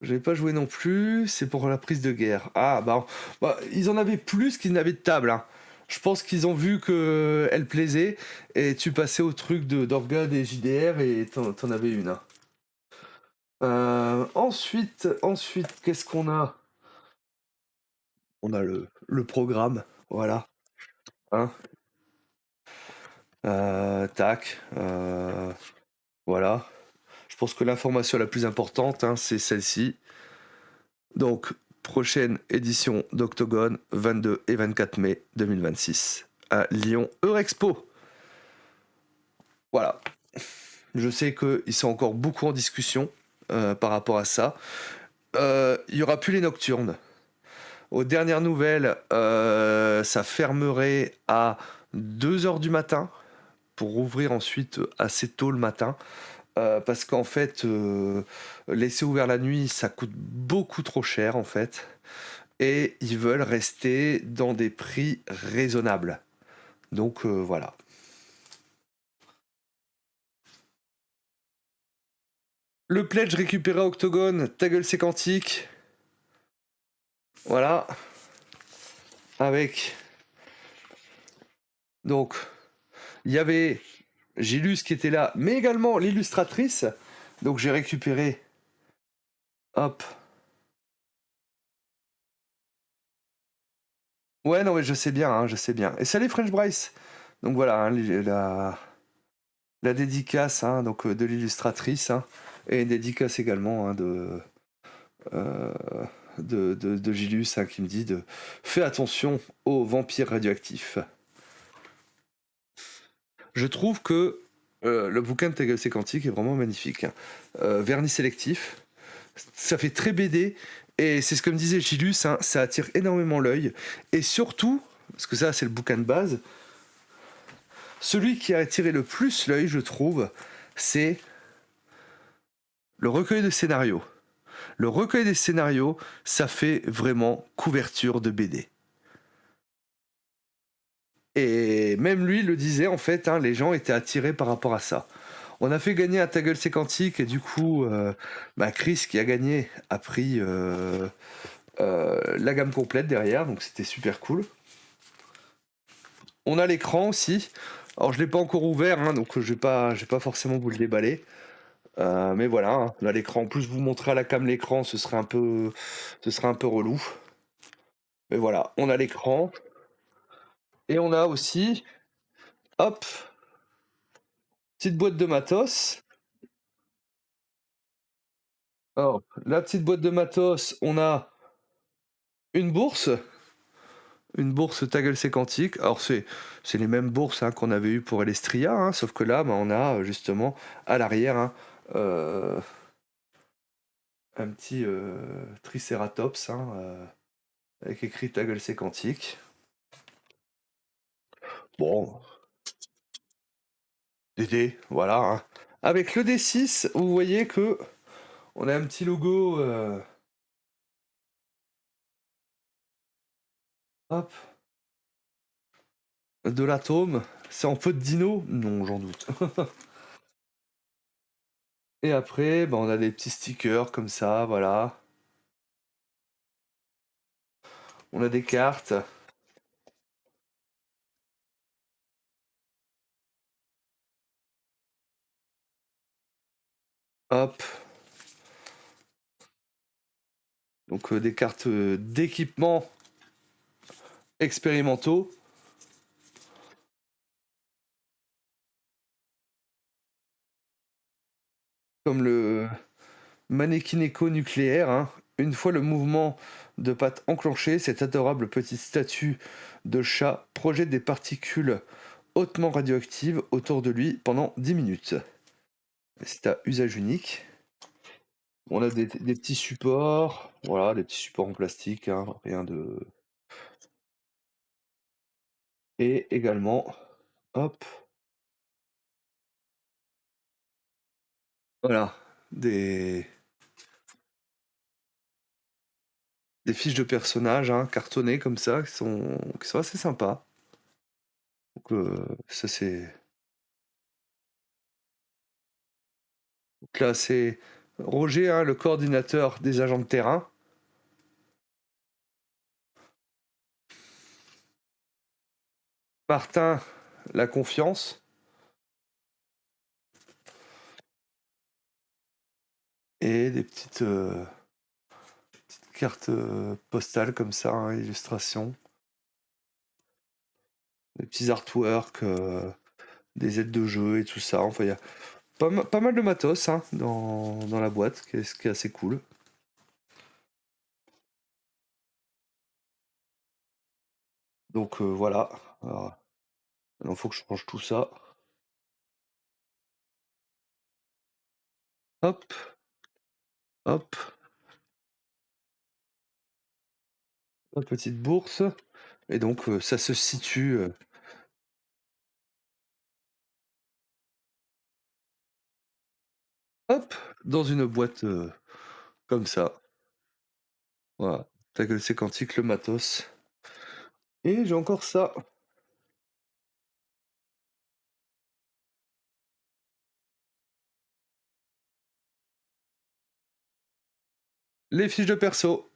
Je n'ai pas joué non plus, c'est pour la prise de guerre. Ah bah ils en avaient plus qu'ils n'avaient de table. Hein. Je pense qu'ils ont vu qu'elle plaisait et tu passais au truc d'Organe et JDR et t'en avais une. Hein. Ensuite, qu'est-ce qu'on a? On a le programme, voilà. Hein tac. Voilà. Je pense que l'information la plus importante, c'est celle-ci. Donc, prochaine édition d'Octogone, 22 et 24 mai 2026, à Lyon Eurexpo. Voilà. Je sais qu'ils sont encore beaucoup en discussion par rapport à ça. Il n'y aura plus les nocturnes. Aux dernières nouvelles, ça fermerait à 2h du matin pour rouvrir ensuite assez tôt le matin. Parce qu'en fait, laisser ouvert la nuit, ça coûte beaucoup trop cher en fait. Et ils veulent rester dans des prix raisonnables. Donc voilà. Le pledge récupéré à Octogone, ta gueule c'est quantique. Voilà. Avec. Donc, il y avait Gilus qui était là, mais également l'illustratrice. Donc j'ai récupéré. Hop. Ouais, non, mais je sais bien, hein, je sais bien. Et salut French Bryce! Donc voilà, hein, la dédicace, hein, donc, de l'illustratrice, hein, et une dédicace également, hein, heu, de Gilus, hein, qui me dit de: «Fais attention aux vampires radioactifs». Je trouve que, le bouquin de Ta Quantique est vraiment magnifique, hein. Vernis sélectif, ça fait très BD et c'est ce que me disait Gilus, hein, ça attire énormément l'œil et surtout, parce que ça c'est le bouquin de base, celui qui a attiré le plus l'œil, je trouve, c'est le recueil de scénarios. Le recueil des scénarios, ça fait vraiment couverture de BD. Et même lui le disait, en fait, hein, les gens étaient attirés par rapport à ça. On a fait gagner à Ta Gueule C'est Quantique et du coup, bah, Chris qui a gagné a pris la gamme complète derrière, donc c'était super cool. On a l'écran aussi. Alors je l'ai pas encore ouvert, hein, donc je vais pas forcément vous le déballer. Mais voilà, hein, on a l'écran. En plus, vous montrer à la cam l'écran, ce serait un peu relou. Mais voilà, on a l'écran et on a aussi, hop, petite boîte de matos. Alors, la petite boîte de matos, on a une bourse. Une bourse Ta Gueule C'est Quantique. Alors c'est les mêmes bourses, hein, qu'on avait eues pour Elestria, hein, sauf que là, bah, on a justement à l'arrière, hein, euh, un petit Triceratops, hein, avec écrit Ta Gueule C'est Quantique. Bon, des dés, voilà, hein. Avec le D6, vous voyez que on a un petit logo, hop, de l'atome. C'est en feu de dino? Non, j'en doute. Et après, bah, on a des petits stickers comme ça, voilà. On a des cartes. Hop. Donc des cartes d'équipement expérimentaux, comme le mannequin éco-nucléaire, hein. Une fois le mouvement de patte enclenché, cette adorable petite statue de chat projette des particules hautement radioactives autour de lui pendant 10 minutes. C'est à usage unique. On a des petits supports, voilà, des petits supports en plastique, hein, rien de... Et également, hop, voilà, des, des fiches de personnages, hein, cartonnées comme ça, qui sont assez sympas. Donc ça c'est... Donc là c'est Roger, hein, le coordinateur des agents de terrain. Martin, la confiance. Et des petites cartes postales comme ça, hein, illustrations. Des petits artworks, des aides de jeu et tout ça. Enfin, il y a pas mal de matos, hein, dans la boîte, ce qui est assez cool. Donc voilà. Alors, il faut que je range tout ça. Hop, hop, la petite bourse. Et donc ça se situe, hop, dans une boîte comme ça. Voilà. Ta gueule, c'est quantique, le matos. Et j'ai encore ça. Les fiches de perso.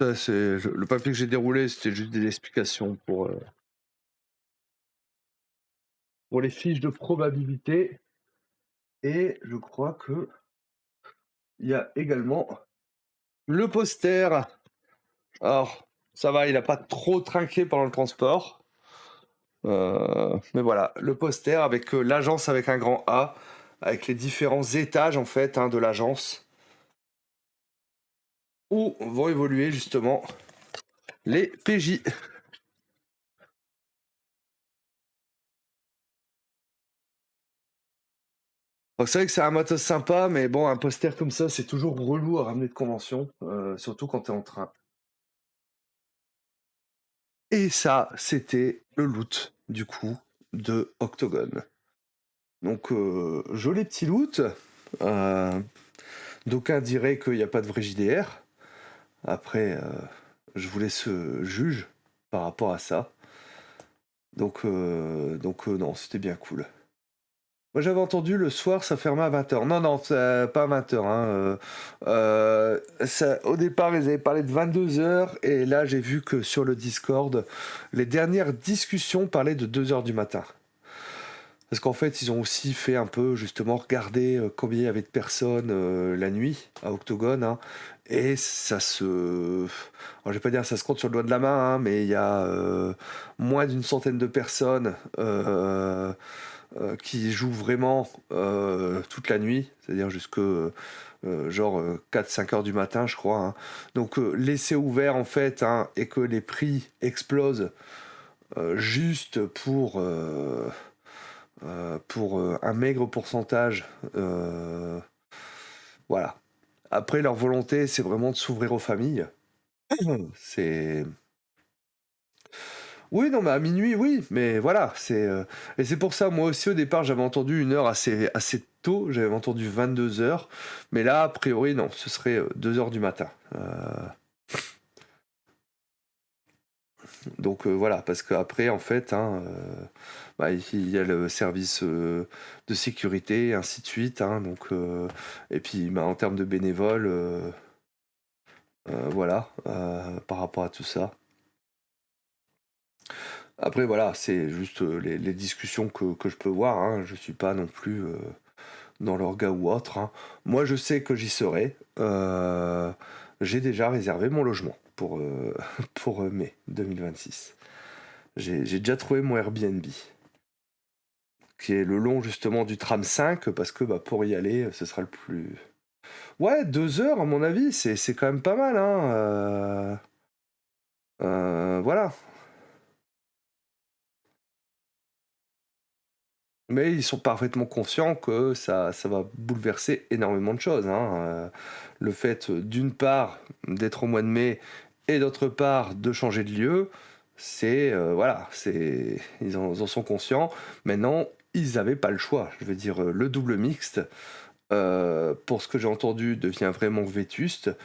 Ça, le papier que j'ai déroulé, c'était juste des explications pour les fiches de probabilité. Et je crois que il y a également le poster. Alors, ça va, il a pas trop trinqué pendant le transport. Mais voilà, le poster avec l'agence avec un grand A, avec les différents étages en fait de l'agence, où vont évoluer justement les PJ. Donc c'est vrai que c'est un matos sympa, mais bon, un poster comme ça, c'est toujours relou à ramener de convention, surtout quand t'es en train. Et ça, c'était le loot, du coup, de Octogone. Donc, joli petit loot. Euh, D'aucuns diraient qu'il n'y a pas de vrai JDR. Après, je vous laisse juge par rapport à ça. Donc non, c'était bien cool. Moi j'avais entendu le soir ça fermait à 20h. Non, non, pas à 20h. Au départ ils avaient parlé de 22h et là j'ai vu que sur le Discord, les dernières discussions parlaient de 2h du matin. Parce qu'en fait ils ont aussi fait un peu justement regarder combien il y avait de personnes la nuit à Octogone. Et ça se... Alors, je vais pas dire ça se compte sur le doigt de la main, mais il y a moins d'une centaine de personnes qui jouent vraiment toute la nuit, c'est-à-dire jusque genre 4-5 heures du matin, je crois. Donc laisser ouvert en fait et que les prix explosent juste pour un maigre pourcentage. Voilà. Après, leur volonté, c'est vraiment de s'ouvrir aux familles. C'est Oui, non, mais à minuit, oui, mais voilà, et c'est pour ça, moi aussi, au départ, j'avais entendu une heure assez tôt, j'avais entendu 22h, mais là, a priori, non, ce serait 2h du matin. Donc voilà, parce qu'après, en fait, bah, il y a le service de sécurité, et ainsi de suite, donc, et puis, bah, en termes de bénévoles, voilà, par rapport à tout ça. Après, voilà, c'est juste les discussions que je peux voir, je suis pas non plus dans l'orga ou autre. Moi, je sais que j'y serai. J'ai déjà réservé mon logement pour mai 2026. J'ai déjà trouvé mon Airbnb, qui est le long justement du tram 5, parce que bah, pour y aller, ce sera le plus... Ouais, 2 heures à mon avis, c'est quand même pas mal. Voilà. Mais ils sont parfaitement conscients que ça va bouleverser énormément de choses. Le fait, d'une part, d'être au mois de mai et d'autre part, de changer de lieu, voilà, ils en sont conscients. Maintenant, ils n'avaient pas le choix. Je veux dire, le double mixte, pour ce que j'ai entendu, devient vraiment vétuste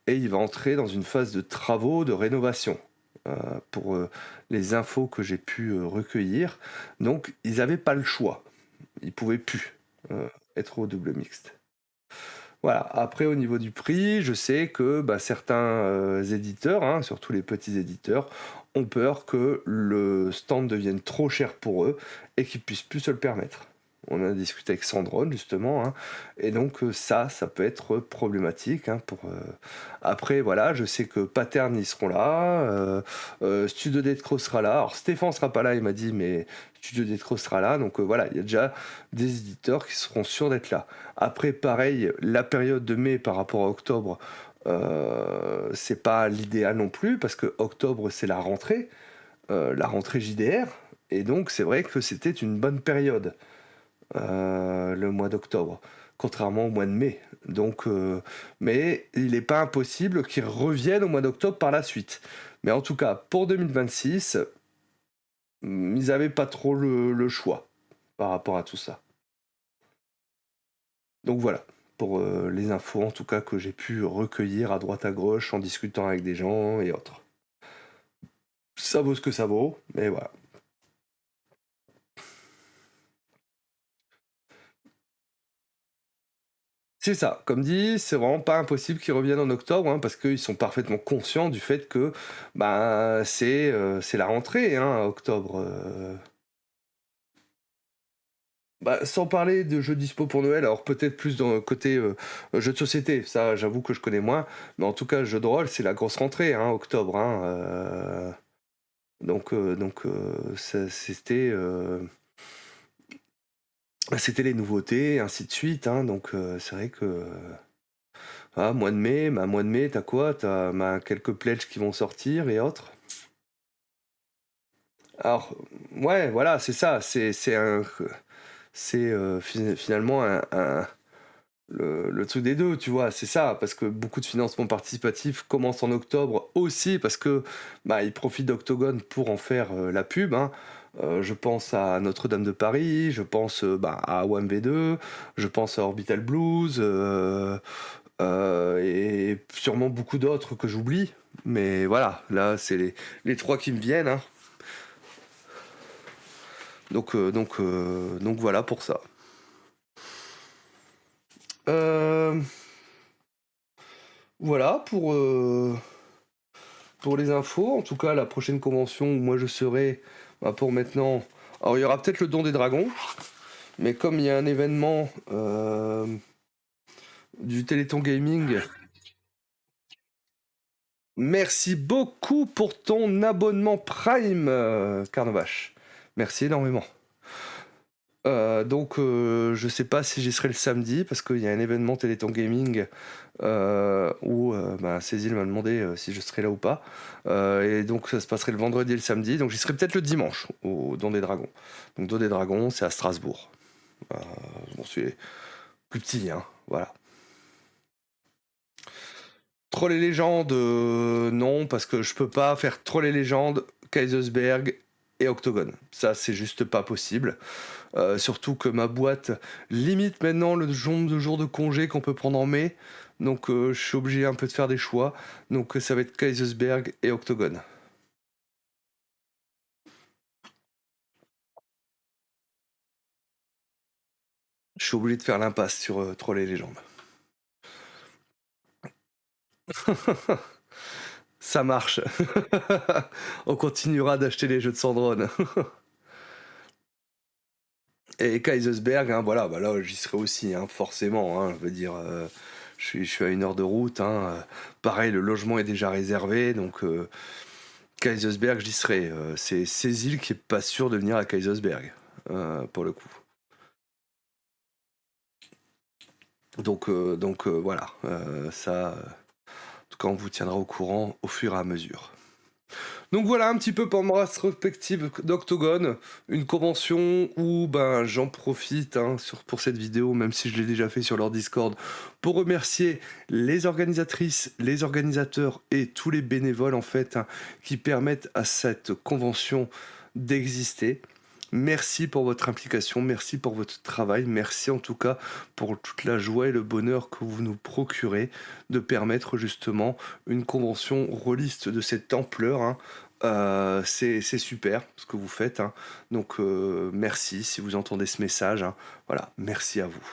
et il va entrer dans une phase de travaux de rénovation. Pour les infos que j'ai pu recueillir. Donc, ils n'avaient pas le choix. Ils pouvaient plus être au double mixte. Voilà. Après, au niveau du prix, je sais que bah, certains éditeurs, surtout les petits éditeurs, ont peur que le stand devienne trop cher pour eux et qu'ils puissent plus se le permettre. On a discuté avec Sandrone justement, et donc ça peut être problématique. Après, voilà, je sais que Pattern ils seront là, Studio Detro sera là. Alors Stéphane sera pas là, il m'a dit, mais Studio Detro sera là. Donc voilà, il y a déjà des éditeurs qui seront sûrs d'être là. Après, pareil, la période de mai par rapport à octobre, c'est pas l'idéal non plus parce que octobre c'est la rentrée JDR, et donc c'est vrai que c'était une bonne période le mois d'octobre, contrairement au mois de mai. Donc, mais il n'est pas impossible qu'ils reviennent au mois d'octobre par la suite. Mais en tout cas, pour 2026, ils n'avaient pas trop le choix par rapport à tout ça. Donc voilà, pour les infos en tout cas que j'ai pu recueillir à droite à gauche en discutant avec des gens et autres. Ça vaut ce que ça vaut, mais voilà. C'est ça, comme dit, c'est vraiment pas impossible qu'ils reviennent en octobre, hein, parce qu'ils sont parfaitement conscients du fait que, bah, c'est la rentrée, hein, octobre, Bah, sans parler de jeux dispo pour Noël, alors peut-être plus dans le côté, jeux de société, ça j'avoue que je connais moins, mais en tout cas jeux de rôle, c'est la grosse rentrée, hein, octobre, hein, ça c'était les nouveautés, ainsi de suite, hein, c'est vrai que, mois de mai, t'as quoi? T'as quelques pledges qui vont sortir et autres. Alors, ouais, voilà, c'est ça, finalement le truc des 2, tu vois? C'est ça, parce que beaucoup de financements participatifs commencent en octobre aussi parce que, bah, ils profitent d'Octogone pour en faire, la pub, hein. Je pense à Notre-Dame de Paris, je pense, bah, à WAM-V2, je pense à Orbital Blues, et sûrement beaucoup d'autres que j'oublie. Mais voilà, là, c'est les 3 qui me viennent, hein. Donc voilà pour ça. Hem, voilà pour les infos. En tout cas, la prochaine convention où moi je serai, bah, pour maintenant, alors il y aura peut-être le Don des Dragons, mais comme il y a un événement, du Téléthon Gaming. Merci beaucoup pour ton abonnement Prime, Carnavache. Merci énormément. Je sais pas si j'y serai le samedi parce qu'il y a un événement Téléthon Gaming, où, bah, Cécile m'a demandé, si je serais là ou pas, et donc ça se passerait le vendredi et le samedi, donc j'y serai peut-être le dimanche au Don des Dragons. Donc Don des Dragons, c'est à Strasbourg. Heu, bon, c'est plus petit, hein, voilà. Troll et légende, non, parce que je peux pas faire Troll et légende, Kaisersberg et Octogone. Ça, c'est juste pas possible. Surtout que ma boîte limite maintenant le nombre de jours de congé qu'on peut prendre en mai. Donc je suis obligé un peu de faire des choix. Donc ça va être Kaisersberg et Octogone. Je suis obligé de faire l'impasse sur Troll et légende. Ça marche. On continuera d'acheter les jeux de Sandrone. Et Kaisersberg, hein, voilà, bah là j'y serai aussi, hein, forcément. Hein, je veux dire, je suis à 1 heure de route. Hein, pareil, le logement est déjà réservé, donc Kaisersberg, j'y serai. C'est Cécile qui est pas sûr de venir à Kaisersberg, pour le coup. Voilà, ça, en tout cas, on vous tiendra au courant au fur et à mesure. Donc voilà un petit peu pour ma rétrospective d'Octogone, une convention où ben j'en profite, hein, pour cette vidéo, même si je l'ai déjà fait sur leur Discord, pour remercier les organisatrices, les organisateurs et tous les bénévoles en fait, hein, qui permettent à cette convention d'exister. Merci pour votre implication, merci pour votre travail, merci en tout cas pour toute la joie et le bonheur que vous nous procurez de permettre justement une convention rôliste de cette ampleur, hein. C'est super ce que vous faites, hein. Merci si vous entendez ce message, hein. Voilà, merci à vous.